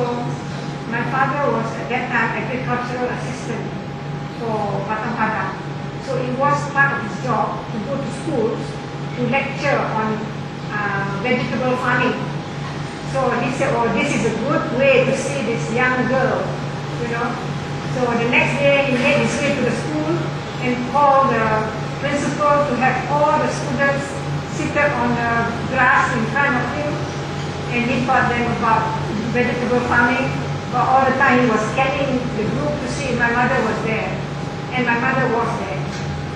my father was at that time agricultural assistant for Batam Padang. So it was part of his job to go to schools to lecture on vegetable farming. So he said, oh, this is a good way to see this young girl, you know. So the next day he made his way to the school and called the principal to have all the students seated on the grass in front of him, and he taught them about vegetable farming. But all the time he was scanning the group to see if my mother was there, and my mother was there.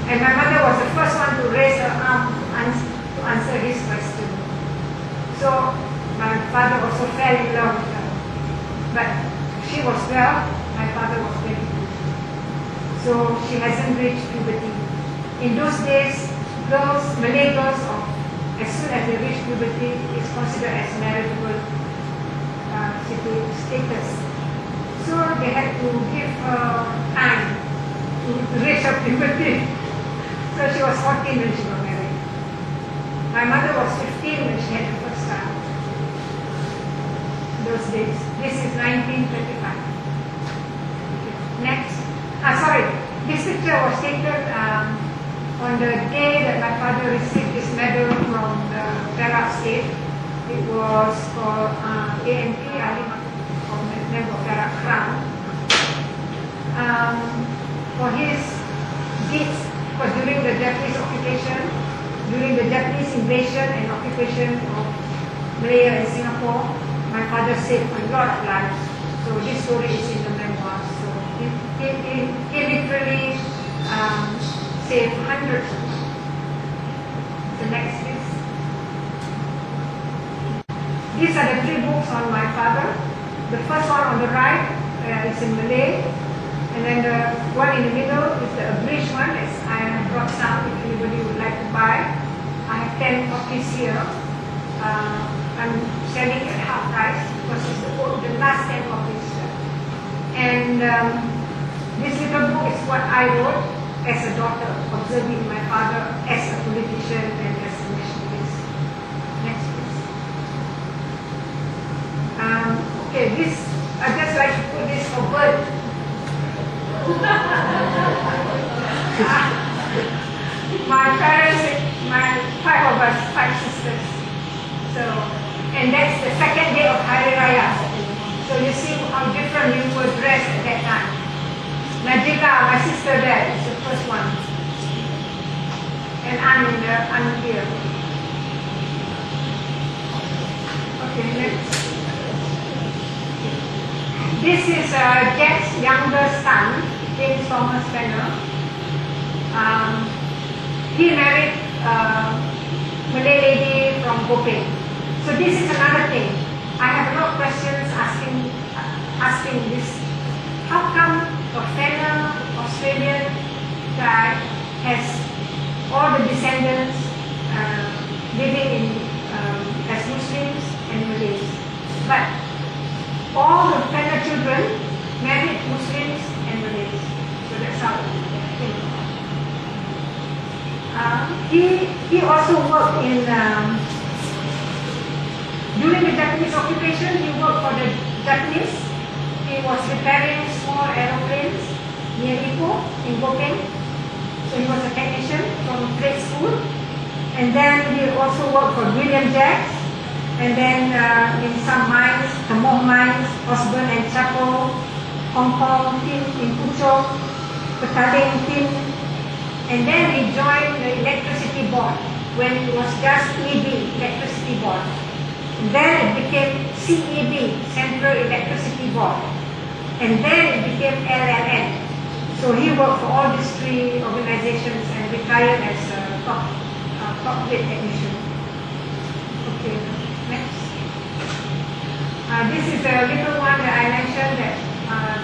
And my mother was the first one to raise her arm to answer his question. So my father also fell in love with her. But she was 12, my father was 22. So she hasn't reached puberty. In those days, Malay girls, as soon as they reach puberty, is considered as marriageable status. So they had to give her time to reach her puberty. So she was 14 when she got married. My mother was 15 when she had her first child. Those days. This is 1935. Next. Sorry. This picture was taken on the day that my father received this medal from the Perak State. It was for AMP, from the name of Perak Crown, for his deeds during the Japanese occupation, during the Japanese invasion and occupation of Malaya and Singapore. My father saved a lot of lives. So this story is in the memoirs. So he literally saved hundreds of lives. The next please. These are the 3 books on my father. The first one on the right is in Malay, and then the one in the middle is the abridged one. As I have brought some if anybody would like to buy. I have 10 copies here. I'm selling at half price because it's the last 10 copies. And this little book is what I wrote as a daughter, observing my father as a politician and as a nationalist. Next please. Okay, this, I just like to put this for bird. My parents, my 5 of us, 5 sisters. So, and that's the second day of Hari Raya. So you see how different we were dressed at that time. Najika, my sister there, is the first one. And I'm here. Okay, next. This is Jack's younger son, James Thomas Fenner. He married a Malay lady from Gopeng. So this is another thing. I have a lot of questions asking this. How come a Fenner Australian guy has all the descendants living in as Muslims and Malays, but all the Fenner children married Muslims and Malays? So that's how I think. He also worked in during the Japanese occupation. He worked for the Japanese. He was repairing small aeroplanes near Ipoh in Gopeng. So he was a technician from trade school. And then he also worked for William Jacks. And then in some mines, the Moh mines, Osborne and Chapel, Hong Kong, Tin in Puchong, Petaling, Tin. And then he joined the electricity board when it was just EB, electricity board. And then it became CEB, Central Electricity Board. And then it became LLN. So he worked for all these 3 organizations and retired as a top grid technician. Okay, next. This is a little one that I mentioned that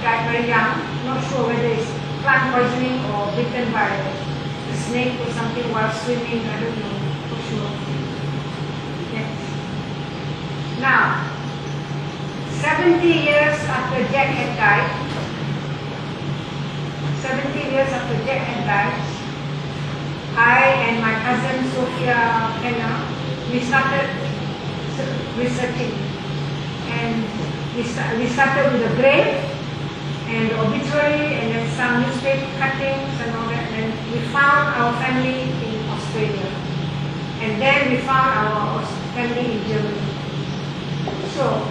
died very young. Not sure whether it's plant poisoning or bitten by a snake or something while swimming. I don't know for sure. Next. Now, 70 years after Jack had died, 70 years after Jack had died, I and my cousin Sophia Fenner, we started researching. And we started with a grave and the obituary and then some newspaper cuttings and all that. And we found our family in Australia. And then we found our family in Germany. So,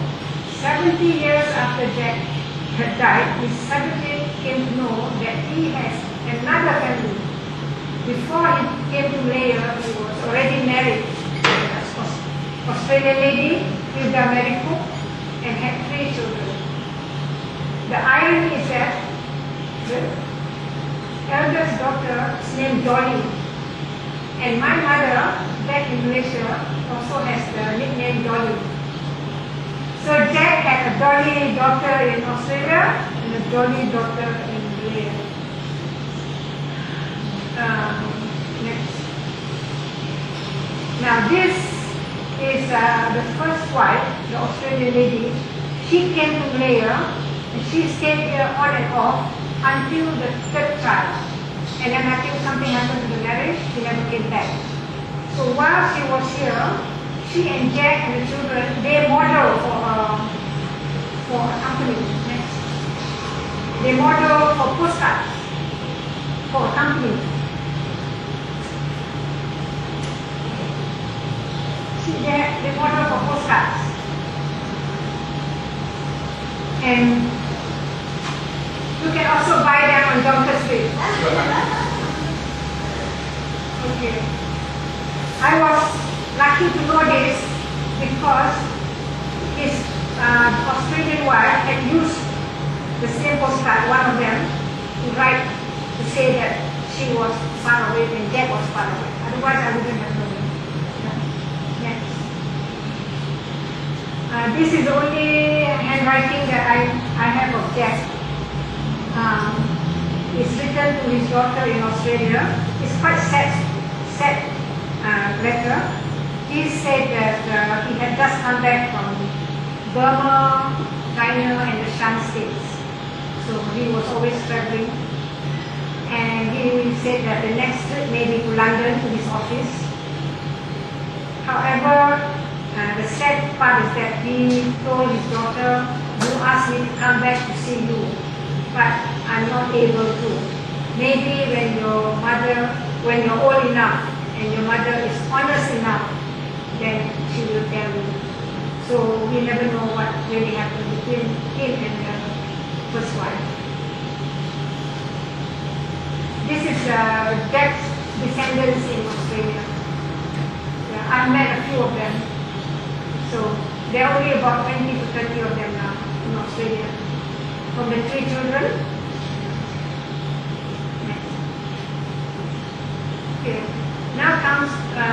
70 years after Jack had died, we suddenly came to know that he has another family. Before he came to Malaya, he was already married to an Australian lady, Hilda Marico, and had 3 children. The irony is that the eldest daughter is named Dolly, and my mother, back in Malaysia, also has the nickname Dolly. So Jack had a Dolly daughter in Australia and a Dolly daughter in Malaya. Next. Now this is the first wife, the Australian lady. She came to Malaya and she stayed here on and off until the 3rd child. And then I think something happened to the marriage, she never came back. So while she was here, she and Jack and the children, they model for a company. Next. They model for postcards for a company. they model for postcards. And you can also buy them on Donker Street. Okay. I was lucky to know this because his Australian wife had used the same postcard, one of them, to write to say that she was far away and Dad was far away. Otherwise, I wouldn't have known. Next. This is the only handwriting that I have of Dad. It's written to his daughter in Australia. It's quite sad letter. He said that he had just come back from Burma, China, and the Shan states. So he was always traveling. And he said that the next trip may be to London to his office. However, the sad part is that he told his daughter, "You asked me to come back to see you, but I'm not able to. Maybe when you're old enough and your mother is honest enough, then she will tell you." So we never know what really happened between him and the first wife. This is Dad's descendants in Australia. Yeah, I've met a few of them. So there are only about 20 to 30 of them now in Australia. From the 3 children. Next. Okay. Now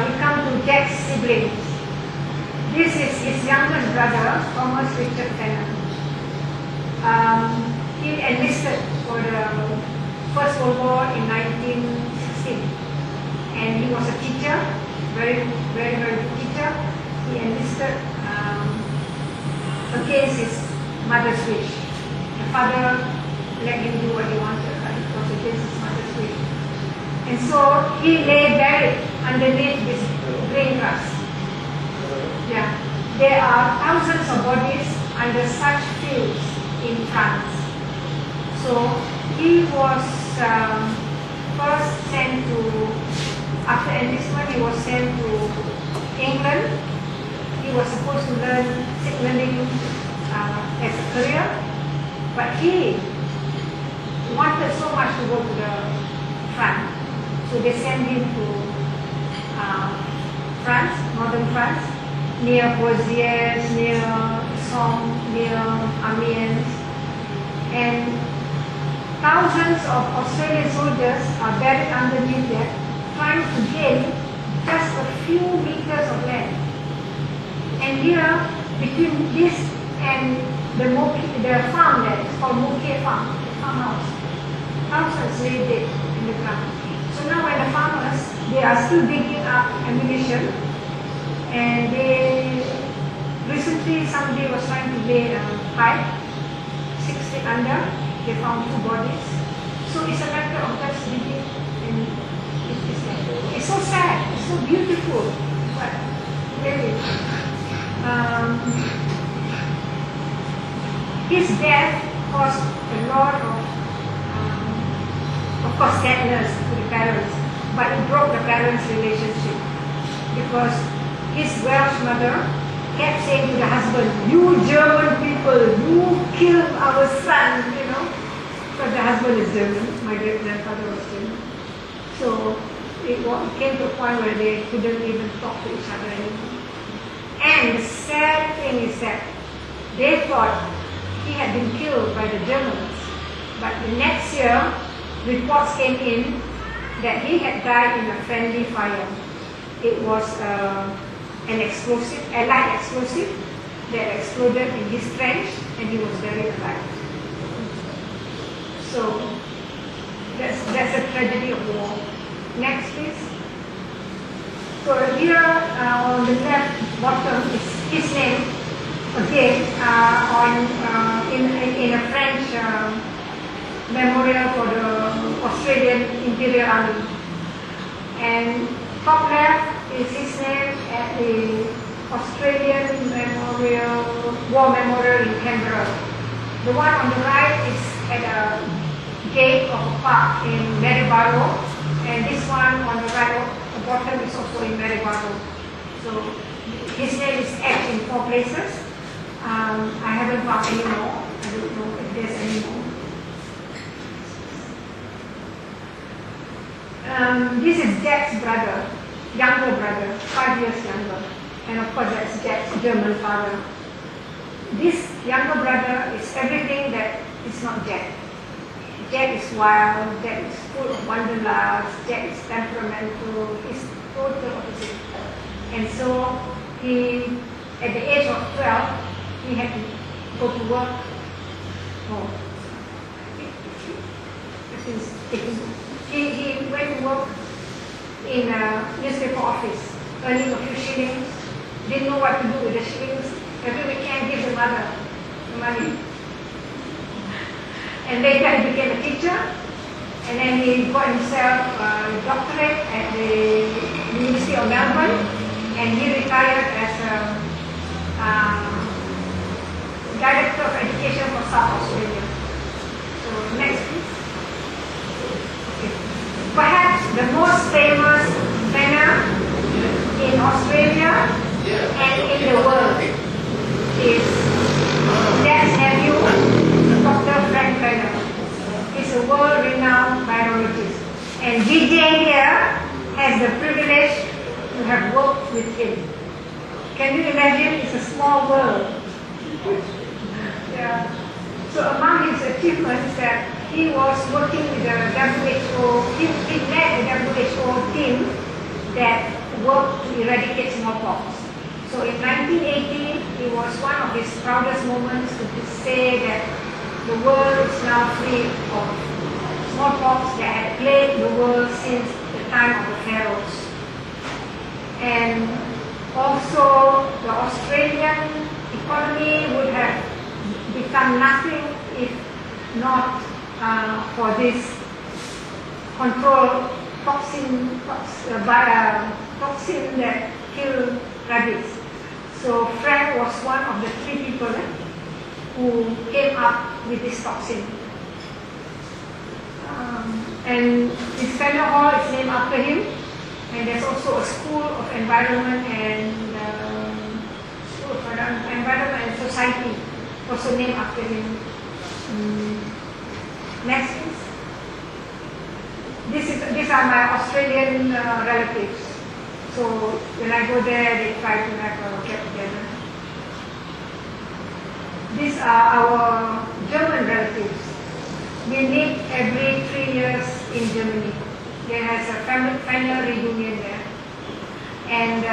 we come to Jack's siblings. This is his youngest brother, Thomas Richard Fenner. He enlisted for the First World War in 1916, and he was a teacher, very good teacher. He enlisted against his mother's wish. The father let him do what he wanted, but it was against his mother's wish. And so he lay buried underneath this grain grass. Yeah, there are thousands of bodies under such fields in France. So he was first sent to, after enlistment, he was sent to England. He was supposed to learn signaling as a career, but he wanted so much to go to the front. So they sent him to France, northern France, near Poitiers, near Somme, near Amiens, and thousands of Australian soldiers are buried underneath there, trying to gain just a few meters of land. And here, between this and the farm there, it's called Moke Farm, the farmhouse, thousands lay dead in the ground. So now when the farmers, they are still digging up ammunition, and recently somebody was trying to lay a pipe 6 feet under. They found 2 bodies. So it's a matter of just digging, and it's so sad, it's so beautiful, but really, his death caused a lot of course, sadness to the parents, but it broke the parents' relationship because his Welsh mother kept saying to the husband, "You German people, you killed our son," you know. Because the husband is German, my great-grandfather was German. So it came to a point where they couldn't even talk to each other anymore. And the sad thing is that they thought he had been killed by the Germans. But the next year, reports came in that he had died in a friendly fire. It was an explosive, a light explosive that exploded in his trench, and he was buried alive. So that's a tragedy of war. Next, please. So here on the left bottom is his name again in a French memorial for the Australian Imperial Army. And top left is his name at the Australian War Memorial in Canberra. The one on the right is at a gate of a park in Maryborough, and this one on the right, the bottom is also in Maryborough. So So his name is X in 4 places. I haven't found any more. I don't know if there's any more. This is Jack's brother, younger brother, 5 years younger. And of course that's Jack's German father. This younger brother is everything that is not Jack. Jack is wild, Jack is full of wanderlust, Jack is temperamental, he's total opposite. And so he, at the age of 12, he had to go to work. Oh, he went to work in a newspaper office, earning a few shillings, didn't know what to do with the shillings. Every weekend give the mother the money. And later he became a teacher, and then he got himself a doctorate at the University of Melbourne, and he retired as a Director of Education for South Australia. So next please. Okay. Perhaps the most famous Fenner in Australia and in the world is Dad's nephew, Dr. Frank Fenner. He's a world-renowned biologist. And GJ here has the privilege to have worked with him. Can you imagine? It's a small world. Yeah. So among his achievements that he was working with the WHO, he led the WHO team that worked to eradicate smallpox. So in 1980, it was one of his proudest moments to say that the world is now free of smallpox that had plagued the world since the time of the pharaohs. And also the Australian economy would have become nothing if not for this control toxin that kill rabbits. So Frank was one of the 3 people who came up with this toxin. And this Fenner Hall is named after him, and there's also a school of environment and society also named after him. Next please. These are my Australian relatives. So when I go there, they try to have a get together. These are our German relatives. We meet every 3 years in Germany. There has a family reunion there. And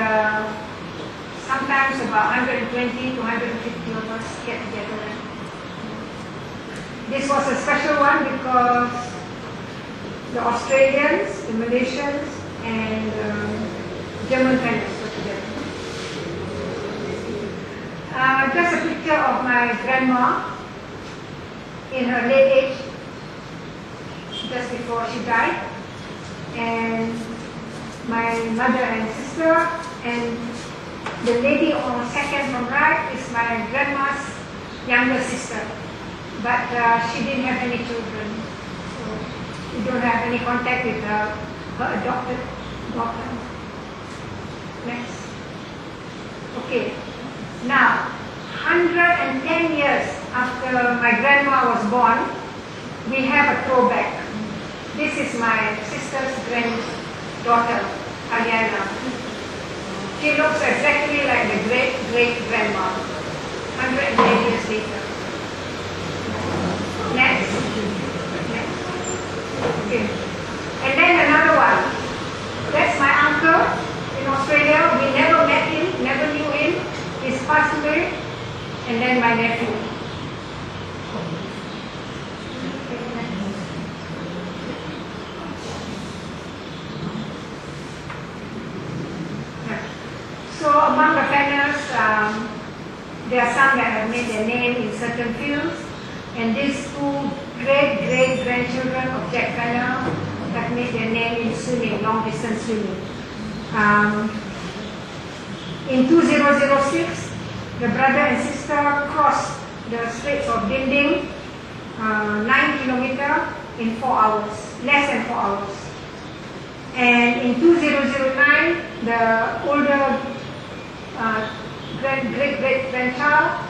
sometimes about 120 to 150 of us get together. This was a special one because the Australians, the Malaysians, and German families were together. Just a picture of my grandma in her late age, just before she died, and my mother and sister, and the lady on second from right is my grandma's younger sister, but she didn't have any children, so we don't have any contact with her adopted daughter. Next. Okay. Now, 110 years after my grandma was born, we have a throwback. This is my sister's granddaughter, Aliana. She looks exactly like the great-great-grandma, 110 years later. Next. Next. Okay. And then another one. That's my uncle in Australia. We never met him, never knew him. He's passed away. And then my nephew. So among the Fenners, there are some that have made their name in certain fields, and these 2 great-great-grandchildren of Jack Fenner have made their name in swimming, long-distance swimming. In 2006, the brother and sister crossed the Straits of Dinding, 9 kilometers in 4 hours, less than 4 hours. And in 2009, the older great-grandchild.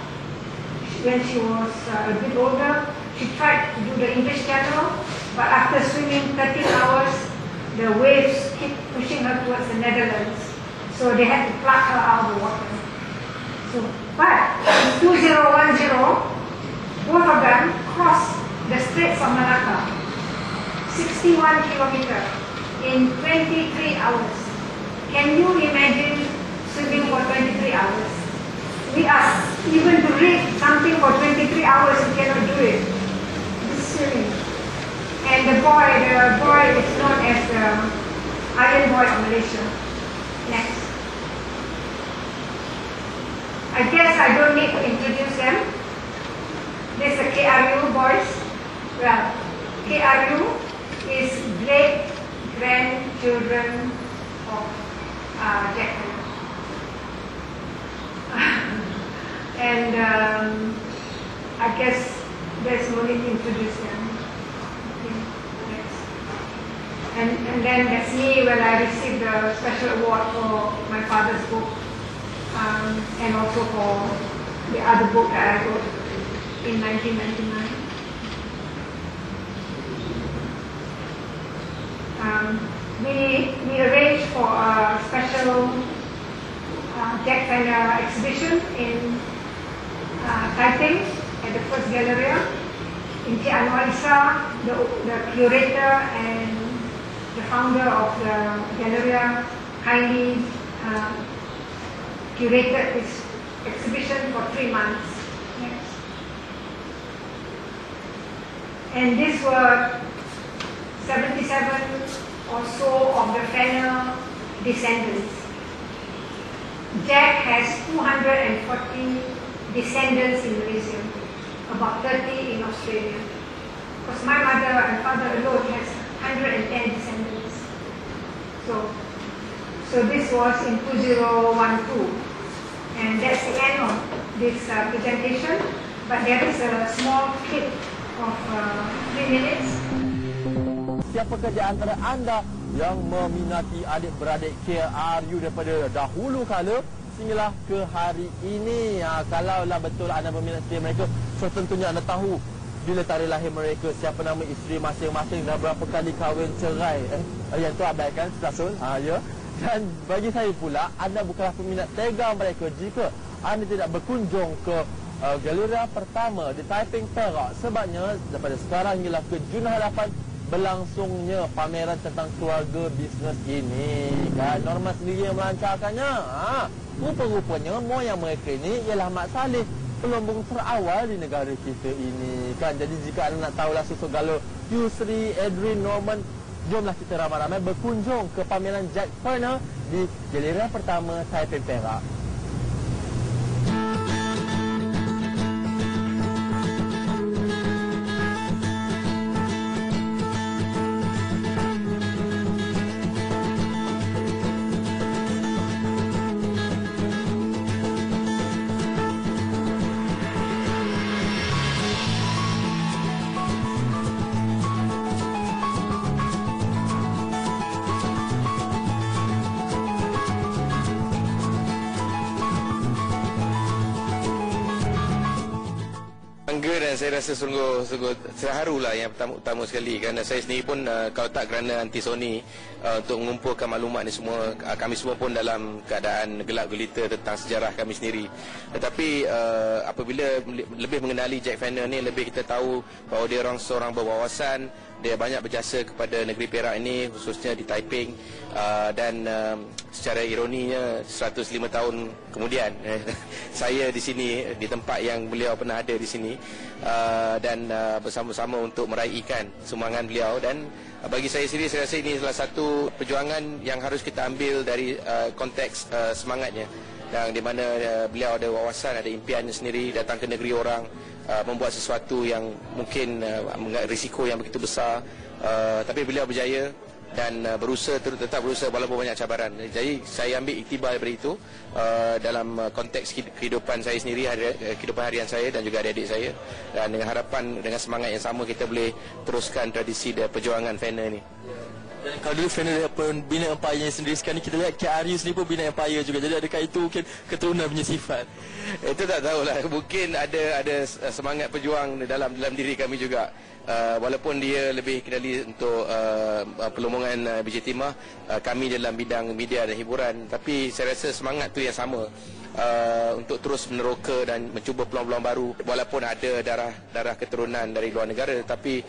When she was a bit older, she tried to do the English Channel, but after swimming 13 hours, the waves keep pushing her towards the Netherlands. So they had to pluck her out of the water. So, but in 2010, both of them crossed the Straits of Malacca, 61 kilometers in 23 hours. Can you imagine swimming for 23 hours? We are, even to read something for 23 hours, we cannot do it. This swimming. And the boy is known as the Iron Boy of Malaysia. Next. I guess I don't need to introduce them. There's the KRU boys. Well, KRU is great-grandchildren of Jack Fenner. And I guess there's no need to introduce them. Okay, next. And then that's me when I received the special award for my father's book, and also for the other book that I wrote in 1999. We arranged for a special Jack Fenner exhibition in Taipei at the First Galleria. Inti Anwar Isa, the curator and the founder of the Galleria, kindly curated this exhibition for 3 months. Yes. And these were 77 or so of the Fenner descendants. Jack has 240 descendants in Malaysia, about 30 in Australia. Because my mother and father alone has 110 descendants. So this was in 2012, and that's the end of this presentation. But there is a small clip of 3 minutes. Siapakah di antara anda yang meminati adik-beradik KRU daripada dahulu kala sehinggalah ke hari ini? Kalaulah betul anda meminati mereka, so tentunya anda tahu bila tarikh lahir mereka, siapa nama isteri masing-masing dan berapa kali kahwin cerai. Yang tu abaikan, Stasun. Ya. Dan bagi saya pula, anda bukanlah peminat tega mereka jika anda tidak berkunjung ke Galeria pertama di Taipei, Perak. Sebabnya daripada sekarang hinggalah ke Jun hadapan berlangsungnya pameran tentang keluarga bisnes ini. Kan Norma sendiri yang melancarkannya. Rupa-rupanya moyang mereka ini ialah Mat Saleh, pelombong terawal di negara kita ini. Kan jadi jika anda nak tahulah susuk galau Yusri, Edwin, Norman, jomlah kita ramai-ramai berkunjung ke pameran Jack Fenner di Galeria pertama Taipei, Perak. Dan saya rasa sungguh terharulah yang utama sekali, kerana saya sendiri pun kalau tak kerana anti Sony untuk mengumpulkan maklumat ni semua, kami semua pun dalam keadaan gelap gelita tentang sejarah kami sendiri. Tetapi apabila lebih mengenali Jack Fenner ni, lebih kita tahu bahawa dia seorang berwawasan. Dia banyak berjasa kepada negeri Perak ini, khususnya di Taipei, dan secara ironinya 105 tahun kemudian saya di sini, di tempat yang beliau pernah ada di sini, dan bersama-sama untuk meraihkan sumbangan beliau. Dan bagi saya sendiri, saya rasa ini salah satu perjuangan yang harus kita ambil dari konteks semangatnya, yang di mana beliau ada wawasan, ada impiannya sendiri, datang ke negeri orang, membuat sesuatu yang mungkin risiko yang begitu besar, tapi beliau berjaya dan tetap berusaha walaupun banyak cabaran. Jadi saya ambil iktibar daripada itu dalam konteks kehidupan saya sendiri, kehidupan harian saya dan juga adik-adik saya, dan dengan harapan dengan semangat yang sama kita boleh teruskan tradisi dan perjuangan Fenner ni. Dan kalau dulu Fenner bina empayanya sendiri, sekarang ni kita lihat KRU sendiri pun bina empayar juga. Jadi adakah itu mungkin keturunan punya sifat? Itu tak tahulah. Mungkin ada semangat pejuang dalam diri kami juga. Walaupun dia lebih kenali untuk pelumbungan biji timah, kami dalam bidang media dan hiburan, tapi saya rasa semangat tu yang sama. Untuk terus meneroka dan mencuba peluang-peluang baru, walaupun ada darah keturunan dari luar negara, tapi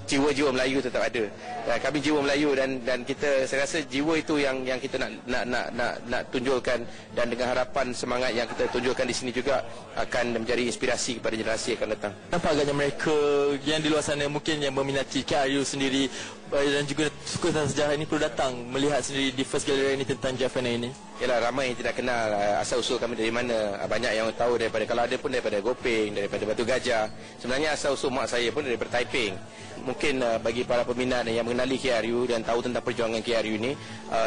jiwa-jiwa Melayu tetap ada. Kami jiwa Melayu dan kita, saya rasa jiwa itu yang kita nak tunjukkan, dan dengan harapan semangat yang kita tunjukkan di sini juga akan menjadi inspirasi kepada generasi yang akan datang. Nampak agaknya mereka yang di luar sana mungkin yang meminati KRU sendiri dan juga suka tentang sejarah ini perlu datang melihat sendiri di first gallery ini tentang Fenner ini. Yalah, ramai yang tidak kenal asal-usul kami dari mana. Banyak yang tahu daripada, kalau ada pun daripada Gopeng, daripada Batu Gajah. Sebenarnya asal-usul mak saya pun daripada Taiping. Mungkin bagi para peminat yang mengenali KRU dan tahu tentang perjuangan KRU ini,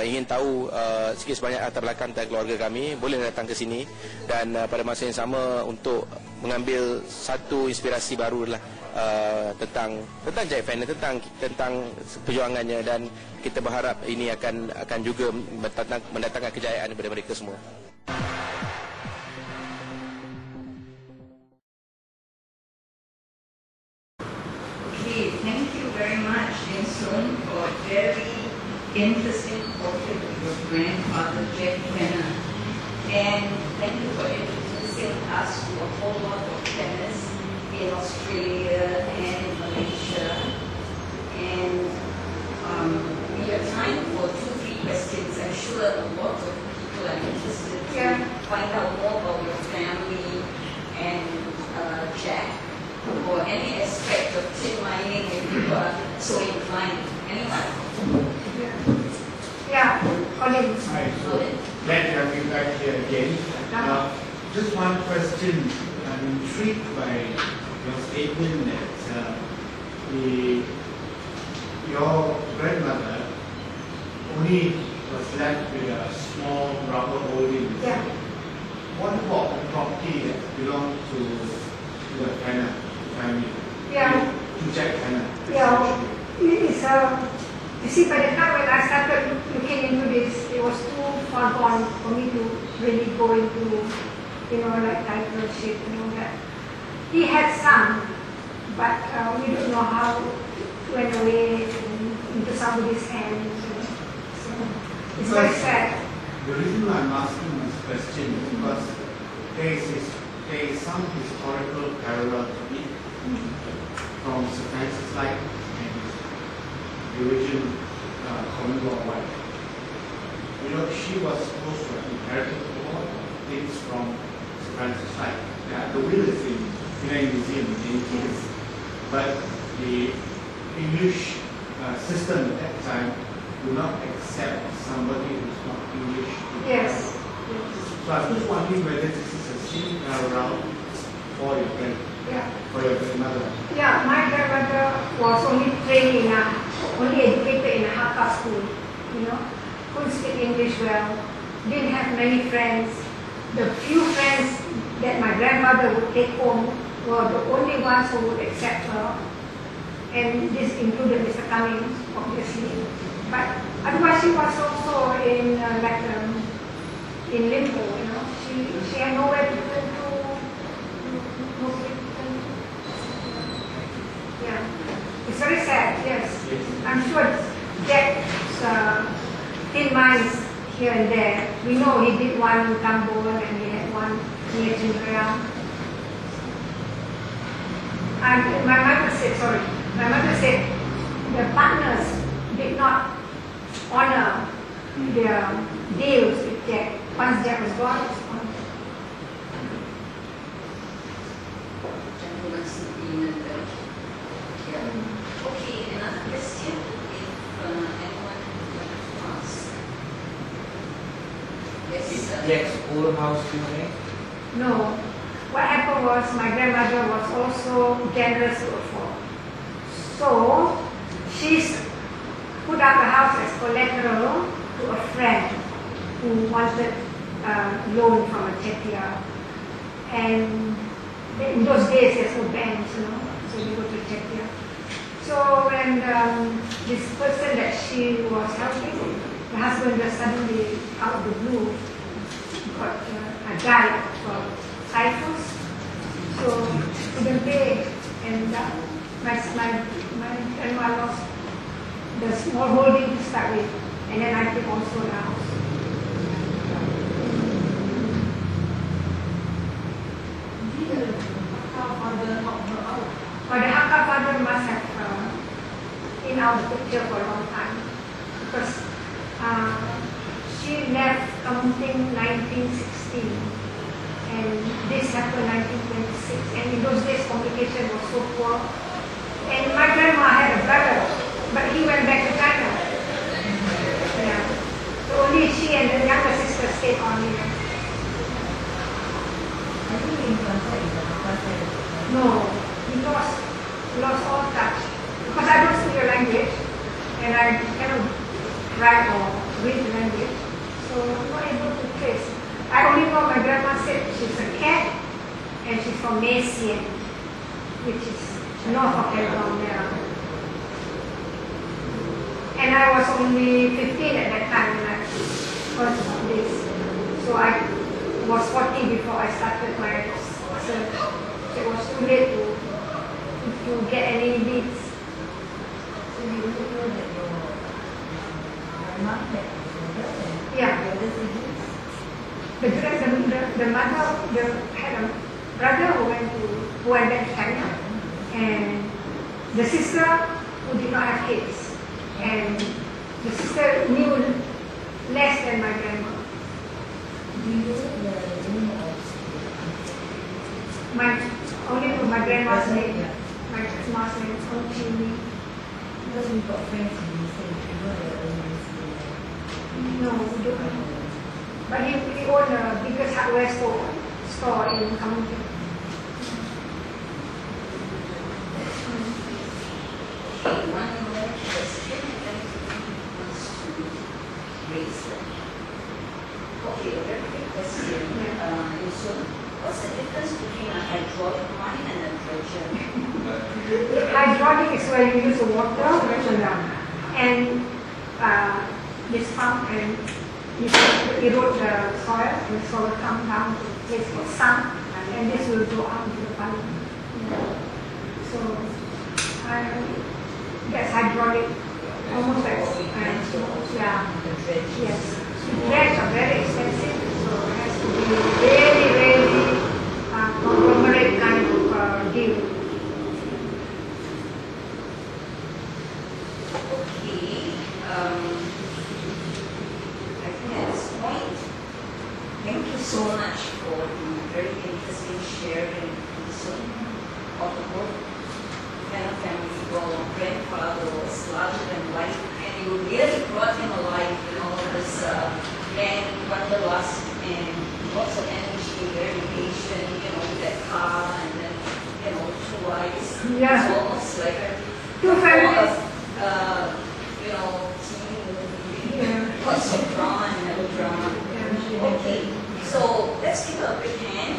ingin tahu sikit sebanyak latar belakang tentang keluarga kami, boleh datang ke sini. Dan pada masa yang sama untuk mengambil satu inspirasi baru lah tentang Fenner, tentang perjuangannya, dan kita berharap ini akan juga mendatangkan kejayaan kepada mereka semua. Okay, thank you very much, Insun, for a very interesting portrait of your grandfather, Jack Fenner. And thank you for introducing us to a whole lot of Fenners in Australia and in Malaysia. And we have time for 2-3 questions. I'm sure a lot of people are interested to find out more about your family and Jack, or any aspect of tin mining if you are so inclined. Anyone? Yeah, Colin. Hi, so glad to have you back here again. Just one question. I'm intrigued by your statement that your grandmother only was left with a small rubber holding. Yeah. What about the property that belonged to the Fenner family? Yeah. To Jack Fenner. Yeah. It's you see, by the time when I started looking into this, it was too far gone for me to really go into, like titleship, that. He had some, but we don't know how it went away into somebody's hands. So it's very sad. The reason why I'm asking this question is because there is some historical parallel to it from Sir Francis Light and the original common law wife. She was supposed to have inherited all things from Sir Francis Light. The will is in a museum in Kings, but the English system at that time do not accept somebody who's not English. Yes. So I was just wondering whether this is a same parallel for your grandmother. Yeah, my grandmother was only trained only educated in a Hakka school, couldn't speak English well, didn't have many friends. The few friends that my grandmother would take home were the only ones who would accept her, and this included Mr. Cummings, obviously. But otherwise she was also in in limbo, She had nowhere to turn to. Yeah. It's very sad, yes. I'm sure Jack's tin mines here and there. We know he did one in Tambor and he had one near Jindriam. And my mother said the partners did not honor their deals with Jack. Once Jack was gone, it was gone. Okay, another question, if anyone would like to ask. Yes, Is Jack's old house still there? No. What happened was my grandmother was also generous to afford. So she's put up the house as collateral to a friend who wanted a loan from a chettiar. And in those days there's no banks, so you go to chettiar. So when this person that she was helping, the husband just suddenly out of the blue got died from typhus. So couldn't pay, and my grandma lost the small holding to start with, and then I took also the house. But the Hakka father must have been out of the picture for a long time, because she left Kamunting 1916, and this happened 1926, and in those days communication was so poor. And my grandma had a brother, but he went back to China. Yeah. So only she and the younger sister stayed on here. No, he lost all touch. Because I don't speak the language, and I cannot write or read the language, so I'm not able to trace. I only know my grandma said she's a cat, and she's from Mesian, which is north of Lebanon there. And I was only 15 at that time when I first saw this. So I was 40 before I started my search. It was too late to get any leads. So you know that your grandma had Yeah. The mother had a brother who went back to China, and the sister who did not have kids, and the sister knew less than my grandma. Do you know the name of Only my grandma's name. My grandma's name is Ochini. because we got friends in the same, you know the earliest name. No, we don't know. But he owned the biggest hardware store in Kamunting. Okay, one more question that wants to raise. Okay, a very quick question. Insun, what's the difference between a hydraulic mine and a dredger? Hydraulic is where you use the water and this pump, and you erode the soil, and the soil will come down to a place called sand, and this will go out into the valley. So that's hydraulic, almost like yeah. Yes. Dredge are very expensive, so it has to be really conglomerate kind of deal. Okay, I think at this point, thank you so much for the very interesting sharing of the book. Fenner family, your grandfather was larger than life, and you really brought him alive, this man, wanderlust, and lots of energy, very patient, with that car, and then, 2 wives. Yeah. It's almost like a Two families. TV movie. Lots of drama and melodrama. Okay, so let's give a big hand